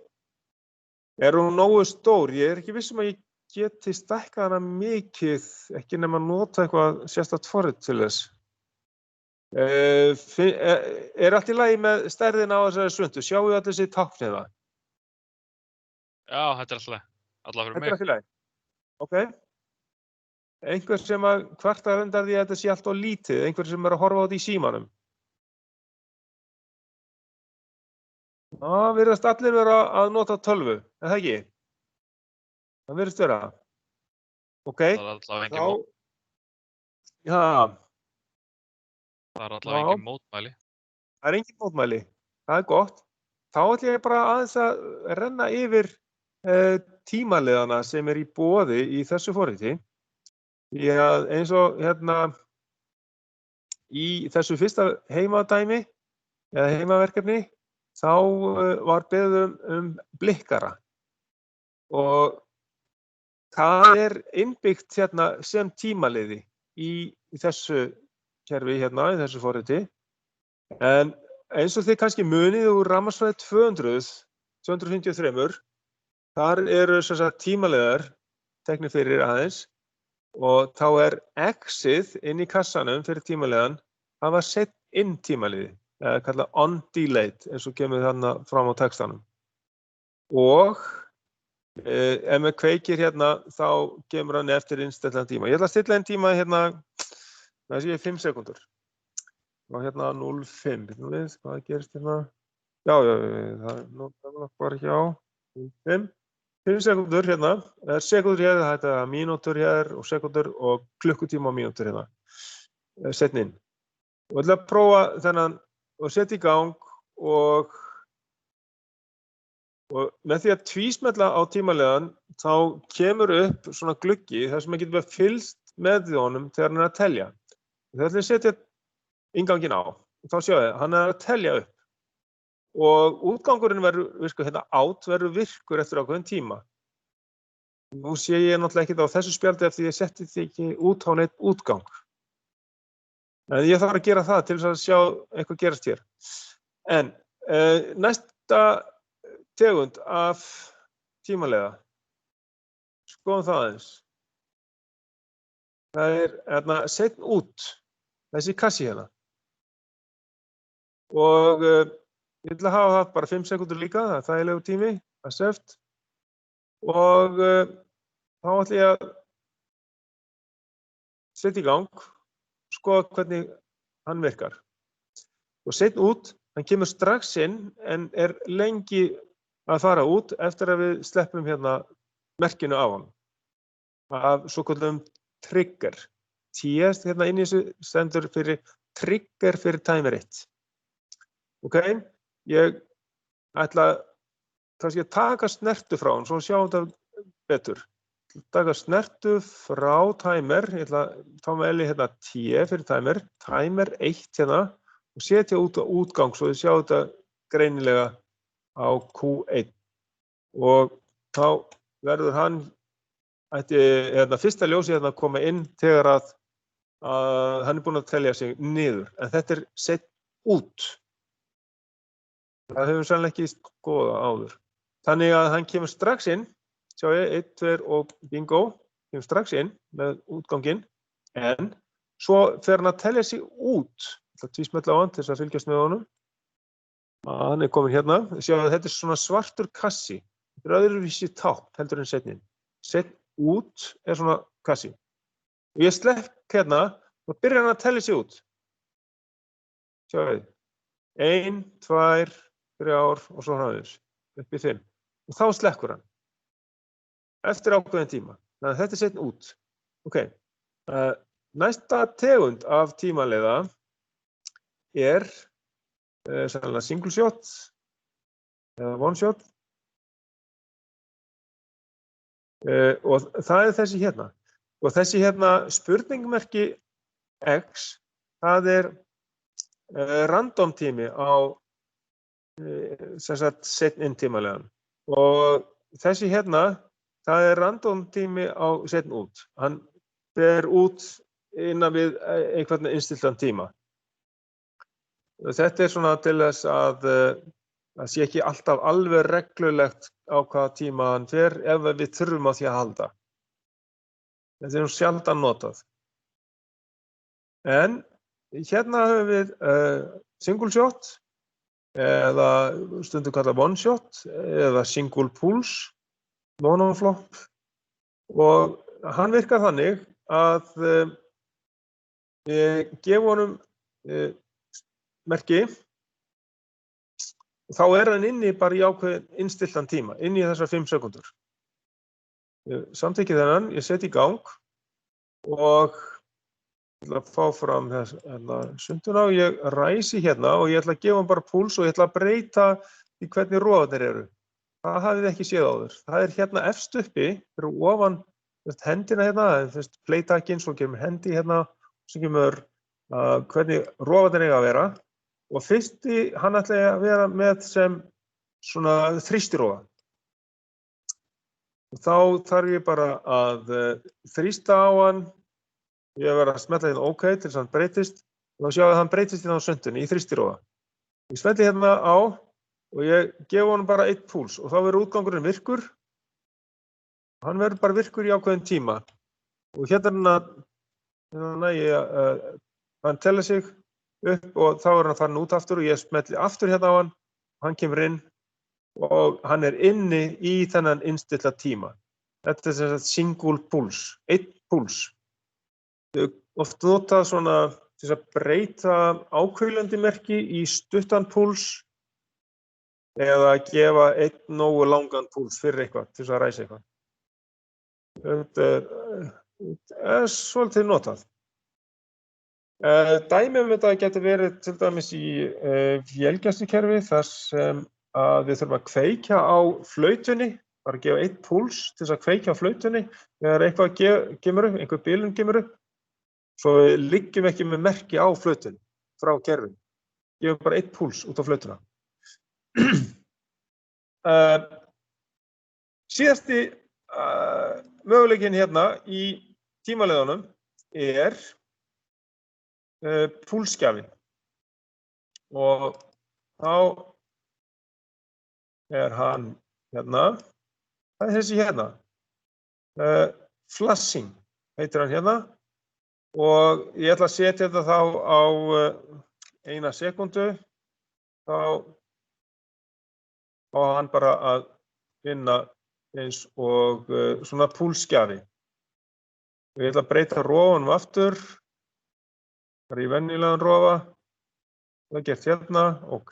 hún nógu stór? Ég ekki viss að ég geti stækkað hana mikið, ekki nema að nota eitthvað sérstakt forrit til þess. Allt í lagi með stærðin á þessari sundu? Sjáum við allir þessi tákniða? Já, þetta alltaf fyrir mig. Þetta allt í lagi? Ok. Einhver sem að kvartar undan því að þetta sé allt of lítið, einhver sem að horfa á þetta í símanum? Það virðast allir vera að nota tölvu, er það ekki? Það virðist vera. Ok. Það alltaf engin mótmæli. Já. Það alltaf engin mótmæli. Það engin mótmæli. Það gott. Þá ætla ég bara aðeins að renna yfir tímaleiðana sem í boði í þessu forriti. Eins og í þessu fyrsta heimadæmi eða heimaverkefni þá var beðið blikkara og það innbyggt sem tímaleiði í þessu kerfi í þessu forriti en eins og þið kannski munið úr rafmagnsfræði 253 þar eru tímaleiðar teknir fyrir aðeins og þá X-ið inn í kassanum fyrir tímaleiðan það var sett inn tímaleiði eða kallað on-delayed eins og kemur þarna fram á textanum. Og ef maður kveikir þá kemur hann eftir innstellan tíma. Ég ætla að stilla einn tíma það sé 5 sekúndur. Og 0,5. Hvað gerist hérna? Já, það bara hjá 5 sekúndur Það sekúndur þetta mínútur og sekúndur og klukkutíma og mínútur Setn inn. Og ætla að prófa þennan og setja í gang og með því að tvísmella á tímaleiðan þá kemur upp svona gluggi þar sem maður getur fylgst með honum þegar hann að telja. Það ætla að setja innganginn á og þá sjáðu hann að telja upp og útgangurinn verður virkur eftir ákveðinn tíma. Nú sé ég náttúrulega ekkert á þessu spjaldi eftir ég setti því ekki út á neitt útgang. En ég þarf að gera það til þess að sjá eitthvað gerast hér. En næsta tegund af tímaleiða. Skoðum það aðeins. Það seinna út, þessi kassi hérna. Og ég ætla að hafa það bara 5 sekúndur líka, það þægilegu tími, accept. Og þá ætla ég að setja í gang. Skoða hvernig hann virkar. Og seinna út, hann kemur strax inn en lengi að fara út eftir að við sleppum merkinu á hann. Af svokölluðum trigger. T hérna inn í þessu stendur fyrir trigger fyrir timer 1. Ok, ég ætla kannski að taka snertu frá hann, svo sjáum þetta betur. Taka snertu frá timer, ég ætla að þá með L hérna T fyrir timer 1 hérna og setja út á útgang svo þið sjáum þetta greinilega á Q1. Og þá verður hann fyrsta ljósið hérna að koma inn þegar að hann búinn að telja sig niður, en þetta sett út. Það hefur sannlega ekki skoðað áður. Þannig að hann kemur strax inn, sjá ég, 1, 2 og bingo, kemur strax inn með útganginn, en svo fer hann að telja sig út. Það tvísmetla á hann til þess að fylgjast með honum. Hann komin hérna, sjá að þetta svona svartur kassi. Þetta öðruvísi tákn heldur en setnin. Sett út svona kassi. Og ég slepp hérna og byrja hann að telja sig út. Sjáðu. 1, 2, 3 og svo hraðins. Upp í 5. Og þá slekkur hann. Eftir ákveðin tíma. Þannig að þetta sett út. Ok. Næsta tegund af tímaleiða sannlega single shot eða one shot. Og það þessi hérna. Og þessi hérna spurningmerki X, það random tími á setn inn tímaleiðan. Og þessi hérna, það random tími á setn út. Hann fer út innan við einhvern innstilltan tíma. Þetta svona til þess að það sé ekki alltaf alveg reglulegt á hvaða tíma hann fer ef við þurfum á því að halda. Þetta nú sjaldan notað. En hérna höfum við single shot eða stundum kallað one shot eða single pulse, monoflop og hann virkar þannig að við gefum honum merki. Þá hann inni bara í ákveðin innstilltan tíma, inni í þessar 5 sekúndur. Ég samþykki þennan, ég set í gang og ég ætla að fá fram sunduna og ég ræsi hérna og ég ætla að gefa hann bara púls og ég ætla að breyta í hvernig roðarnir eru. Það hafið þið ekki séð áður. Það hérna efst uppi, fyrir ofan hendina hérna, playtakinn, svo kemur hendi hérna, svo kemur hvernig roðarnir eiga að vera. Og fyrsti, hann ætlaði að vera með sem svona þrýstiroða. Og þá þarf ég bara að þrýsta á hann. Ég verð að smetla hérna OK til þess að hann breytist. Og þá sjáum við að hann breytist hérna á sundunni í þrýstiroða. Ég smetli hérna á og ég gef honum bara 1 púls og þá verður útgangurinn virkur. Hann verður bara virkur í ákveðin tíma. Og hérna hann telja sig upp og þá hann farin út aftur og ég smetli aftur hérna á hann og hann kemur inn og hann inni í þennan innstilla tíma. Þetta sem sagt single pulse, 1 púls. Oft notað svona til að breyta ákveðlandi merki í stuttan púls eða gefa 1 nógu langan púls fyrir eitthvað, til að ræsa eitthvað. Þetta svolítið notað. Dæmi þetta getur verið til dæmis í vélgæslukerfi þar sem að við þurfum að kveikja á flautunni, bara að gefa 1 púls til þess að kveikja á flautunni þegar eitthvað kemur upp, einhver bilun kemur upp, svo við liggjum ekki með merki á flautunni frá kerfinu. Gefum bara 1 púls út á flautuna. Síðasti möguleikinn hérna í tímaleiðunum púlsgjafinn og þá hann hérna, það þessi hérna, flashing heitir hann hérna og ég ætla að setja þetta þá á 1 sekúndu, þá á hann bara að finna eins og svona púlsgjafi. Ég ætla að breyta rofanum aftur. Það í venjulegan rofa, það gert hérna, OK.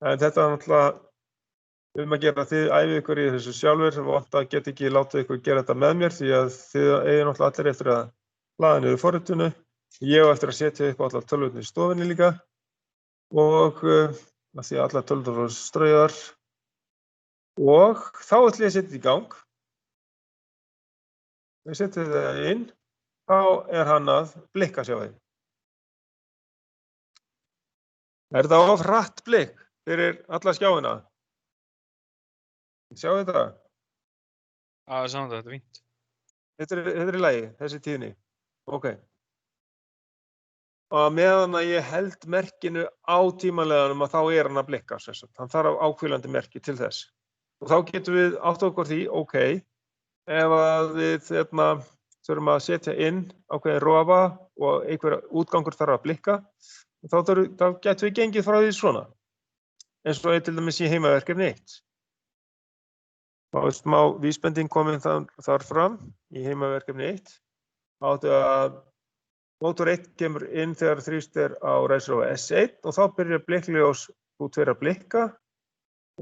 En þetta náttúrulega að gera þið æfið ykkur í þessu sjálfur, sem vant að geta ekki látið ykkur gera þetta með mér, því að þið eigið náttúrulega allir eftir að hlaða niður forritinu. Ég á eftir að setja upp allar tölvurnar í stofunni líka og af því að allar tölvurnar voru strauðar og þá ætlum ég að setja þetta í gang. Ég setja þetta inn, þá er hann að blikka, sjáðu. Er þetta of hratt blikk fyrir alla skjáina? Sjáu þetta? Það er saman þetta er fínt. Þetta er í lagi, þessi tíðni. Ok. Og meðan að ég held merkinu á tímaleganum að þá er hann að blikka. Hann þarf ákvílandi merki til þess. Og þá getum við átt okkur því, ok, ef að við þurfum að setja inn ákveðin rofa og einhver útgangur þarf að blikka, þá getum við gengið frá því svona. Eins og til dæmis í heimaverkefni 1. Þá er smá vísbending komin þar fram í heimaverkefni 1. Þá áttu að mótor 1 kemur inn þegar þrýst er á ræðsrofa S1 og þá byrjar blikkljós Q2 að blikka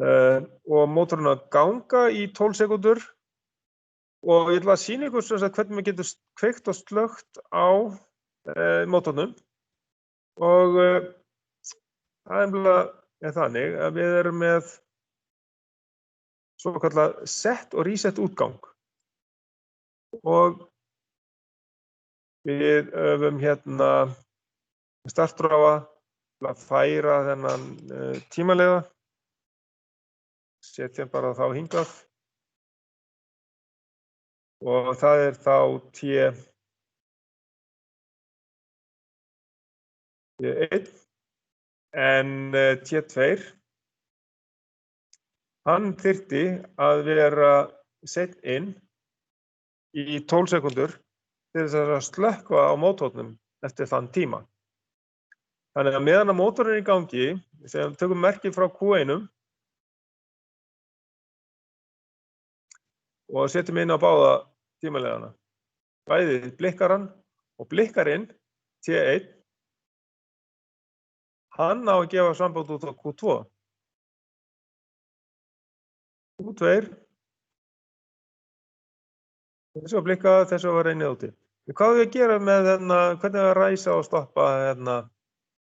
og mótorinn að ganga í 12 sekúndur og ég ætla að sýna ykkur hvernig maður getur kveikt og slökkt á mótornum og það er þannig að við erum með svokallað set og reset útgang og við höfum hérna startráfa til að færa þennan tímalega, setja bara þá hingað og það er þá T1 en T2 hann þyrfti að vera sett inn í 12 sekúndur til þess að slökkva á mótornum eftir þann tíma. Þannig að meðan að mótorinn er í gangi, þegar við tökum merkið frá Q1 og setjum inn á báða tímalegana. Bæði blikkar hann og blikkarinn, T1, hann á að gefa samband út á Q2. Q2, þessu að blikka, þessu að vera inni úti. Hvað við að gera með hvernig við að ræsa og stoppa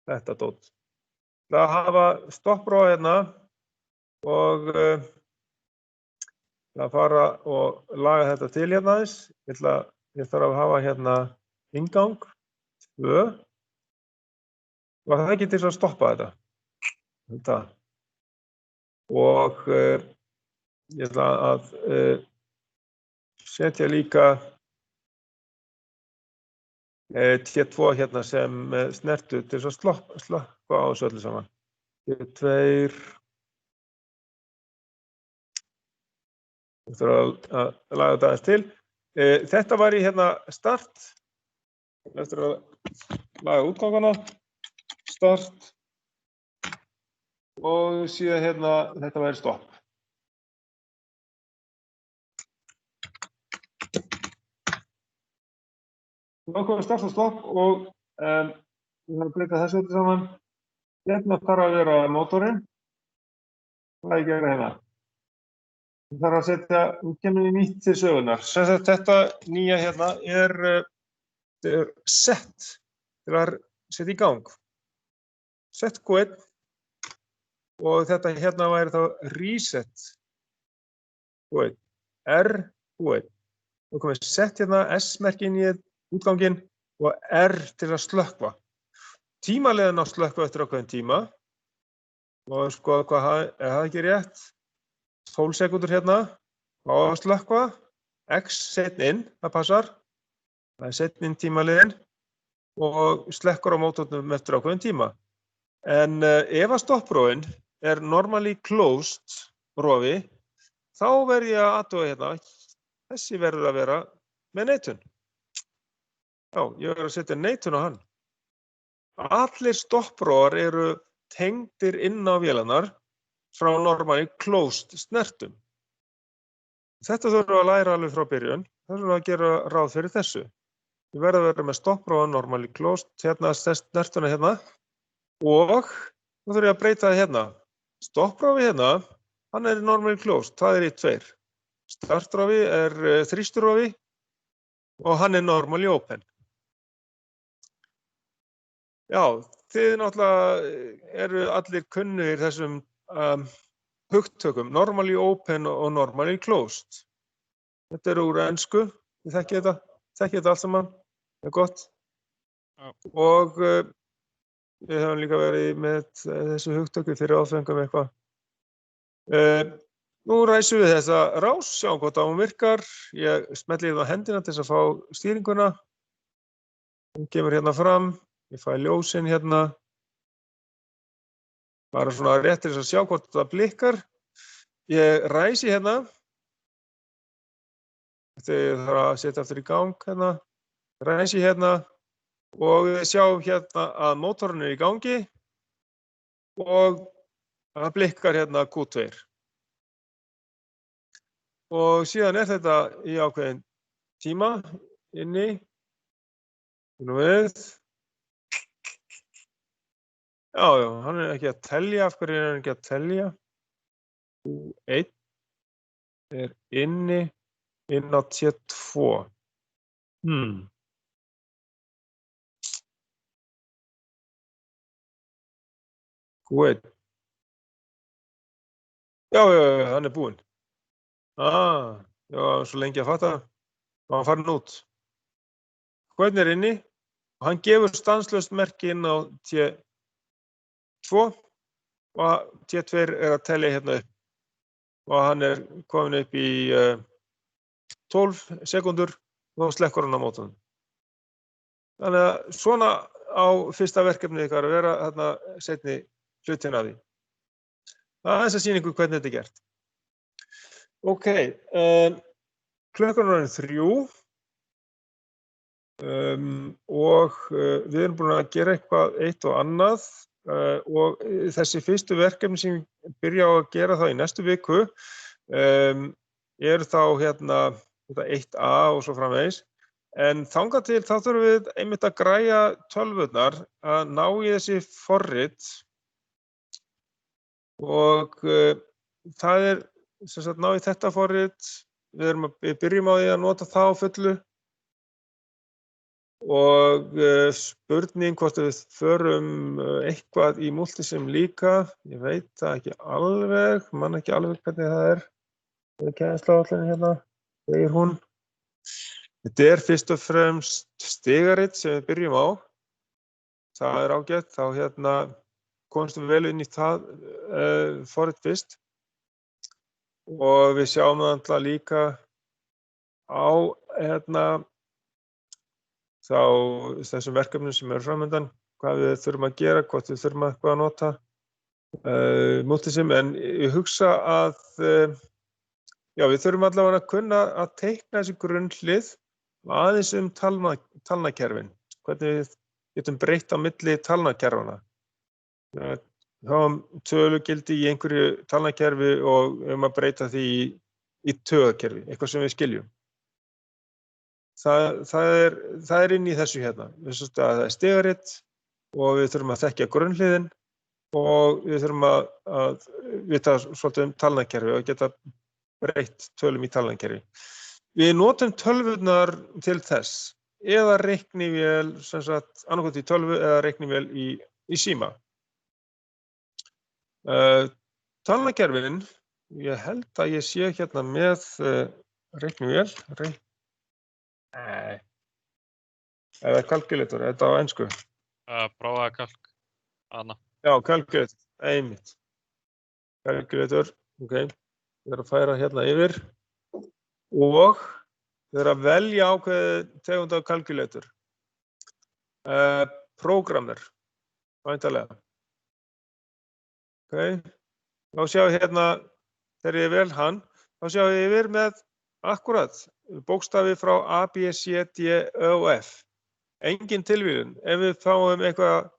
þetta dót? Það hafa stopprófa og að fara og laga þetta til aðeins. Ég þarf að hafa inngang 2 og það ekki til að stoppa þetta. Og ég ætla að setja líka T2 sem snertu til að slökkva á þessu öllu saman. T2 Ég þarf að laga þetta aðeins til. Þetta var í start. Eftir að laga útgangana. Start. Og síðan þetta væri stopp. Þá komum við start og stopp og við þarfum að breyta þessu öllu saman. Þarf að vera mótorinn. Það er ekki að vera Við þarfum að setja, kemur nýtt til sögunar. Þetta nýja er set til að setja í gang. Set Q1 og þetta væri þá reset Q1, R Q1. Þá komum við set S-merkin í útganginn og R til að slökkva. Tímaleiðin á slökkva eftir ákveðin tíma og skoða hvað er það ekki rétt. 12 sekúndur á að slökkva, X setn inn, það passar. Það er setn inn tímaleiðin og slekkur á mótornum eftir ákveðin tíma. En ef að stopprófin er normally closed rofi, þá verð ég að athuga þessi verður að vera með neitun. Já, ég verður að setja neitun á hann. Allir stopprófar eru tengdir inn á vélarnar frá normally closed snertum. Þetta þurfum við að læra alveg frá byrjun. Það þurfum við að gera ráð fyrir þessu. Við verðum að vera með stopprófa normally closed, snertuna og þá þurfum ég að breyta það Stopprófi hann er normally closed, það er í 2. Startrófi er þrýsturófi og hann er normally open. Já, þið náttúrulega eru allir kunnugir þessum hugtökum, normally open og normally closed. Þetta er úr ensku, þið þekkið þetta allt saman, það er gott. Já. Og við höfum líka verið með þessu hugtöku fyrir áfengum eitthvað. Nú ræsum við þessa rás, sjáum hvort hún virkar. Ég smelli á hendina til þess að fá stýringuna. Hún kemur hérna fram, ég fæ ljósin hérna. Bara svona rétt til þess að sjá hvort það blikkar. Ég ræsi hérna. Þið þarf að setja aftur í gang hérna. Ræsi hérna og við sjáum hérna að mótorinn er í gangi og það blikkar hérna Q2. Og síðan er þetta í ákveðin tíma inni. Nú við. Já, hann er ekki að telja. Af hverju er hann ekki að telja? Q1 er inni inn á T2. Q1. Já, hann er búinn. Já, svo lengi að fatta. Og hann farin út. Q1 er inni og hann gefur stanslaust merki inn á T2 og T2 er að telja hérna upp. Og hann er komin upp í 12 sekúndur og þá slekkur hann á mótornum. Þannig að svona á fyrsta verkefnið ykkar að vera þarna seinni hlutin af því. Það er þess að sýna ykkur hvernig þetta er gert. Ok, klukkan er orðin 3 og við erum búin að gera eitthvað eitt og annað og þessi fyrstu verkefni sem ég byrja á að gera það í næstu viku eru þá hérna 1A og svo framvegis. En þangað til þá þurfum við einmitt að græja tölvurnar að ná í þessi forrit og það er sem sagt ná í þetta forrit. Við byrjum á því að nota það á fullu og spurning hvort við förum eitthvað í Multisim líka. Ég veit það ekki alveg, man ekki alveg hvernig það er. Það er kennsluáætlunin hérna, segir hún. Þetta er fyrst og fremst stigarit sem við byrjum á. Það er ágætt, þá hérna komumst við vel inn í það forrit fyrst. Og við sjáum það alltaf líka á hérna þá þessum verkefnum sem eru framöndan, hvað við þurfum að gera, hvort við þurfum eitthvað að nota Multisim, en ég hugsa að já, við þurfum allavega að kunna að teikna þessi grunnhlið aðeins talnakerfin, hvernig við getum breytt á milli talnakerfana. Við höfum tölugildi í einhverju talnakerfi og að breyta því í tögakerfi, eitthvað sem við skiljum. Það er inn í þessu hérna. Það er stigarit og við þurfum að þekkja grunnhliðin og við þurfum að vita svolítið um talnakerfi og geta breytt tölum í talnakerfi. Við notum tölvurnar til þess eða reiknivél, sem sagt annarkvæmt í tölvu eða reiknivél í síma. Talnakerfin, ég held að ég sé hérna með reiknivél, eða kalkulator, þetta á ensku. Prófaði kalk, Anna. Já, kalkulator, einmitt. Kalkulator, ok. Við erum að færa hérna yfir og við erum að velja ákveðið tegund af kalkulator. Programmer, væntanlega. Ok, þá sjáum við hérna, þegar ég vel hann, þá sjáum við yfir með akkurat bókstafi frá A, B, C, D, E og F. Engin tilvíðun. Ef við fáum eitthvað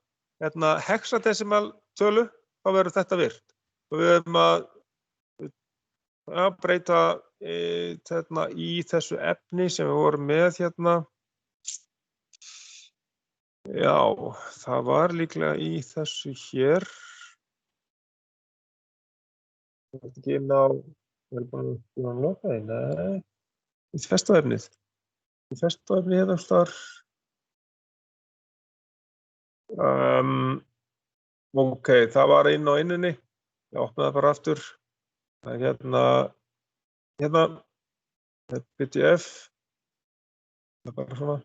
hérna, hexadesimal tölu, þá verður þetta virt. Og við erum að breyta hérna, í þessu efni sem við vorum með hérna. Já, það var líklega í þessu hér. Það er ekki inn á, við erum bara að loka því, nei. Í festuefnið. Í festuefnið hérna þar. Ok, það var inn á inninni. Ég opnaði bara aftur. Það er hérna, PDF. Það er bara svona.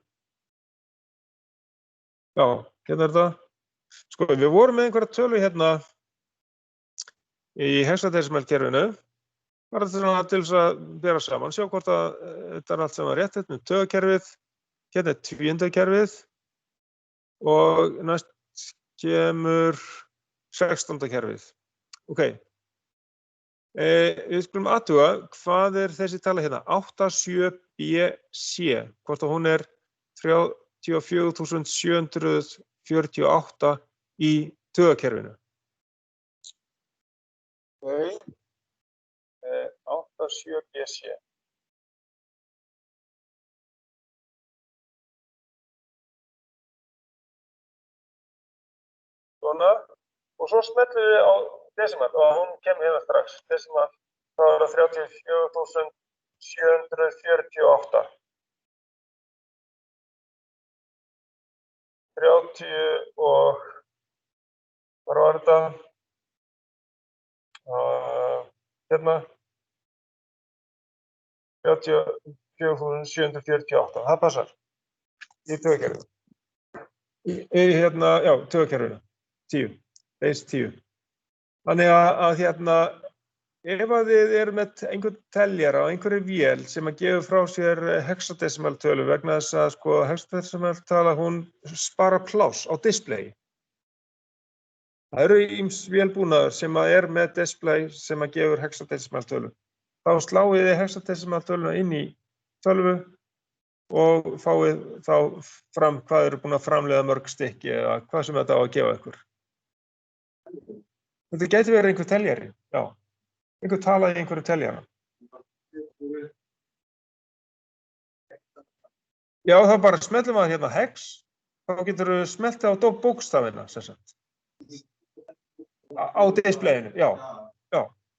Já, hérna er það. Sko, við vorum með einhverja tölu hérna í hexadecimal-kerfinu. Bara til þess að bera saman, sjá hvort að þetta er allt saman rétt. Þetta er taugakerfið, hérna er tvíundakerfið og næst kemur 16. kerfið. Ok, við skulum athuga hvað er þessi tala hérna, 87BC, hvort að hún er 34.748 í taugakerfinu. Ok. 87BC. Svona, og svo smellum við á decimal og hún kemur hérna strax. Decimal, það er 34.748. 30 og hvað var þetta? Hérna. 34.748, það passar í taugakerfinu. Hérna, já, taugakerfinu, 10, base 10. Þannig að hérna, ef að þið eru með einhvern teljara á einhverju vél sem að gefa frá sér hexadecimal tölu vegna þess að sko hexadecimal tala hún spara pláss á display. Það eru ýmis vélbúnaður sem að er með display sem að gefur hexadecimal tölu. Þá sláið þið hexadecimal töluna inn í tölvu og fáið þá fram hvað eru búin að framleiða mörg stykki eða hvað sem þetta á að gefa ykkur. Þetta gæti verið einhver teljari, já. Einhver tala í einhverju teljara. Já, þá bara smellum við hérna hex, þá getur við smeltið á bókstafina, sem sagt. Á displayinu, já.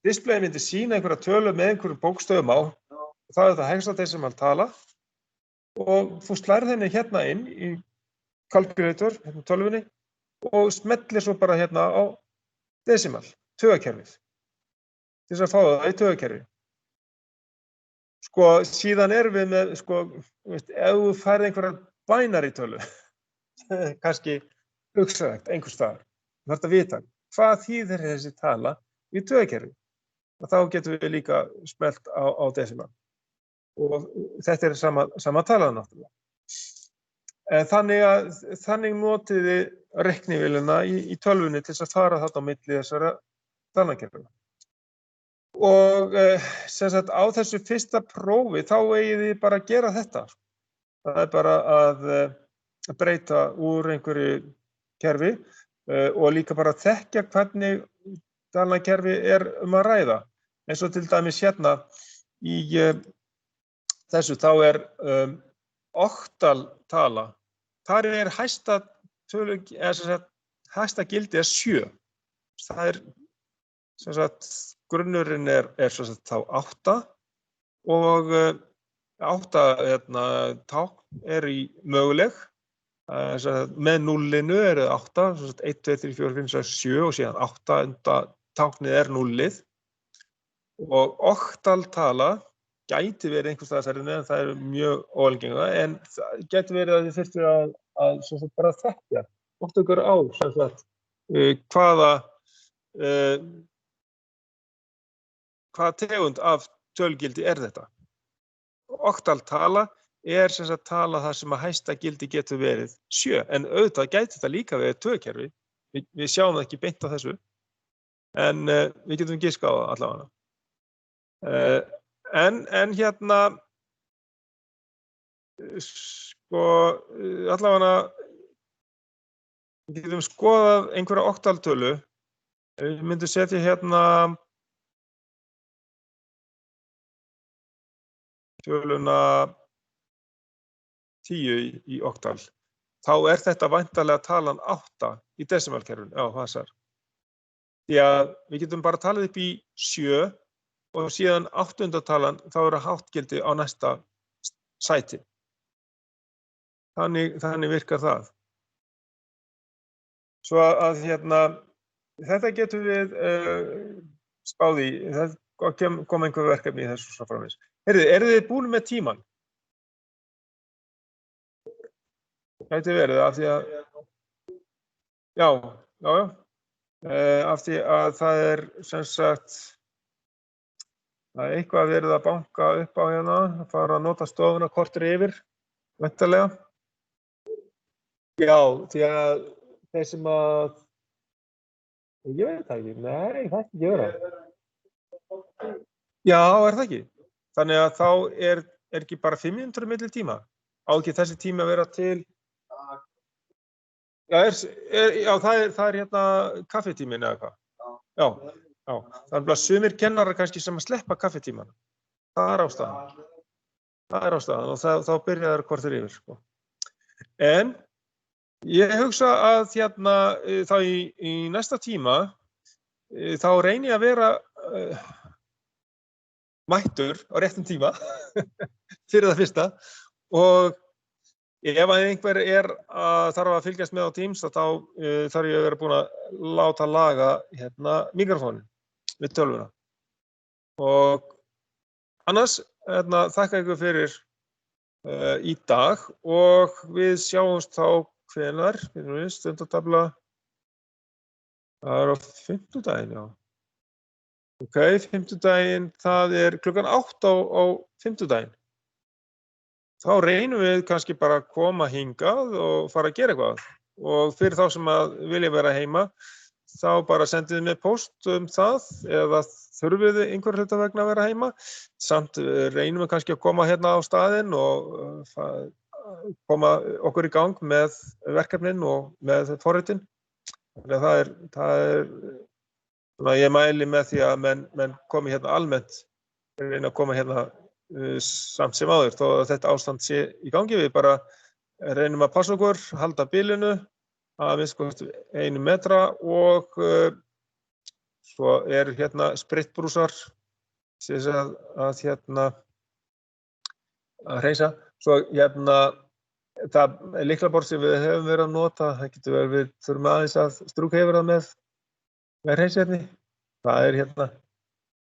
Displayið myndi sýna einhverja tölu með einhverjum bókstöfum á. Það er það hexadecimal tala og þú slærð henni hérna inn í kalkulator, hérna tölvunni og smellir svo bara hérna á decimal, taugakerfið. Til þess að fá það í taugakerfi. Sko, síðan erum við með, sko, ef þú færð einhverja binary tölu, kannski hugsaðegt einhvers staðar, þú þarft að vita hvað þýðir þessi tala í taugakerfi. Og þá getum við líka smellt á decimal. Og þetta er sama tala náttúrulega. Þannig notið þið reiknivélina í tölvunni til þess að fara þarna á milli þessara talnakerfina. Og sem sagt á þessu fyrsta prófi þá eigið þið bara að gera þetta. Það er bara að breyta úr einhverju kerfi og líka bara að þekkja hvernig talnakerfi er að ræða. Eins og til dæmis hérna í þessu þá er oktal tala. Þar er hæsta gildi 7. Það er sem sagt grunnurinn er sem sagt þá 8 og 8 tákn er í möguleg. Með núllinu er 8, sem sagt 1, 2, 3, 4, 5, 6, 7 og síðan 8 táknið er núllið. Og oktaltala gæti verið einhvers staðar þarna en það er mjög óalgenga en það gæti verið að þið þurftu að sem sagt bara þekkja oft ykkur á sem sagt hvaða tegund af tölgildi er þetta. Oktaltala er sem sagt tala þar sem að hæsta gildi getur verið 7 en auðvitað gæti þetta líka verið taugakerfi. Við sjáum það ekki beint á þessu en við getum giskað á það allavega. En hérna sko allavega við getum skoðað einhverja oktaltölu. Við myndum setja hérna töluna 10 í oktal. Þá er þetta væntanlega talan 8 í decimalkerfinu. Já, það er. Því að við getum bara talið upp í 7 og síðan 8. talan þá eru háttgildi á næsta sæti. Þannig virkar það. Svo að þetta getum við spáð í, það kom einhver verkefni í þessu svo framvegis. Heyrðu þið búin með tímann? Gæti verið af því að, já. Af því að það sem sagt, það eitthvað verið að banka upp á hérna, að fara að nota stofuna korter yfir, væntanlega. Já, því að þeir sem að, ég veit það ekki, nei, það ekki vera. Já, það ekki. Þannig að þá er ekki bara 5 mínútur milli tíma. Á ekki þessi tími að vera til, já, það er hérna kaffitíminn eða hvað. Já. Þannig að sumir kennarar kannski sem að sleppa kaffitíman. Það er ástæðan og þá byrja þær korter yfir, sko. En ég hugsa að þá í næsta tíma þá reyni ég að vera mættur á réttum tíma fyrir það fyrsta og ef að einhver þarf að fylgjast með á Teams þá þarf ég að vera búin að láta laga mikrofónin við tölvuna. Og annars þakka ykkur fyrir í dag og við sjáumst þá hvenær, stundatafla, það er á fimmtudaginn, já. Ok, fimmtudaginn, það er klukkan 8 á fimmtudaginn. Þá reynum við kannski bara að koma hingað og fara að gera eitthvað. Og fyrir þá sem að vilja vera heima, þá bara sendið mér post það eða þurfið einhver hluta vegna að vera heima. Samt reynum við kannski að koma hérna á staðinn og koma okkur í gang með verkefnin og með forritin. Þannig að það er ég mæli með því að menn komi hérna almennt, reyna að koma hérna samt sem áður, þó að þetta ástand sé í gangi. Við bara reynum að passa okkur, halda bilinu að minnst 1 metra og svo hérna spritbrúsar sem að hreinsa. Svo það lyklaborð sem við hefum verið að nota, það getur verið við þurfum aðeins að strúka yfir það með hreinsiefni. Það er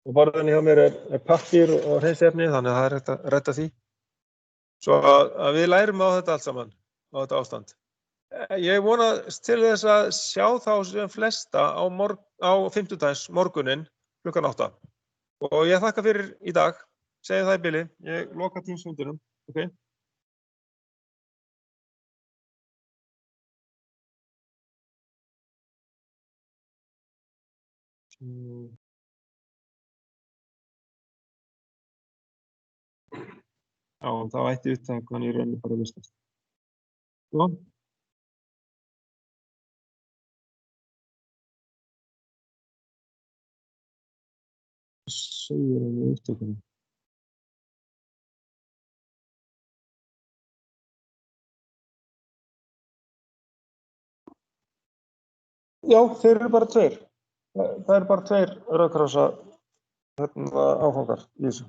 og borðinni hjá mér er pappír og hreinsiefni, þannig að það er hægt að redda því. Svo að við lærum á þetta allt saman, á þetta ástand. Ég vonast til þess að sjá þá sem flesta á fimmtudags morguninn klukkan 8. Og ég þakka fyrir í dag, segi það í bili, ég loka Teams-fundinum, ok? Já, þá ætti upptakan í rauninni bara að vistast. Svo. Segir hann í upptökunum. Já, þeir eru bara 2. Það eru bara 2 rauðkrossa áfangar í þessu.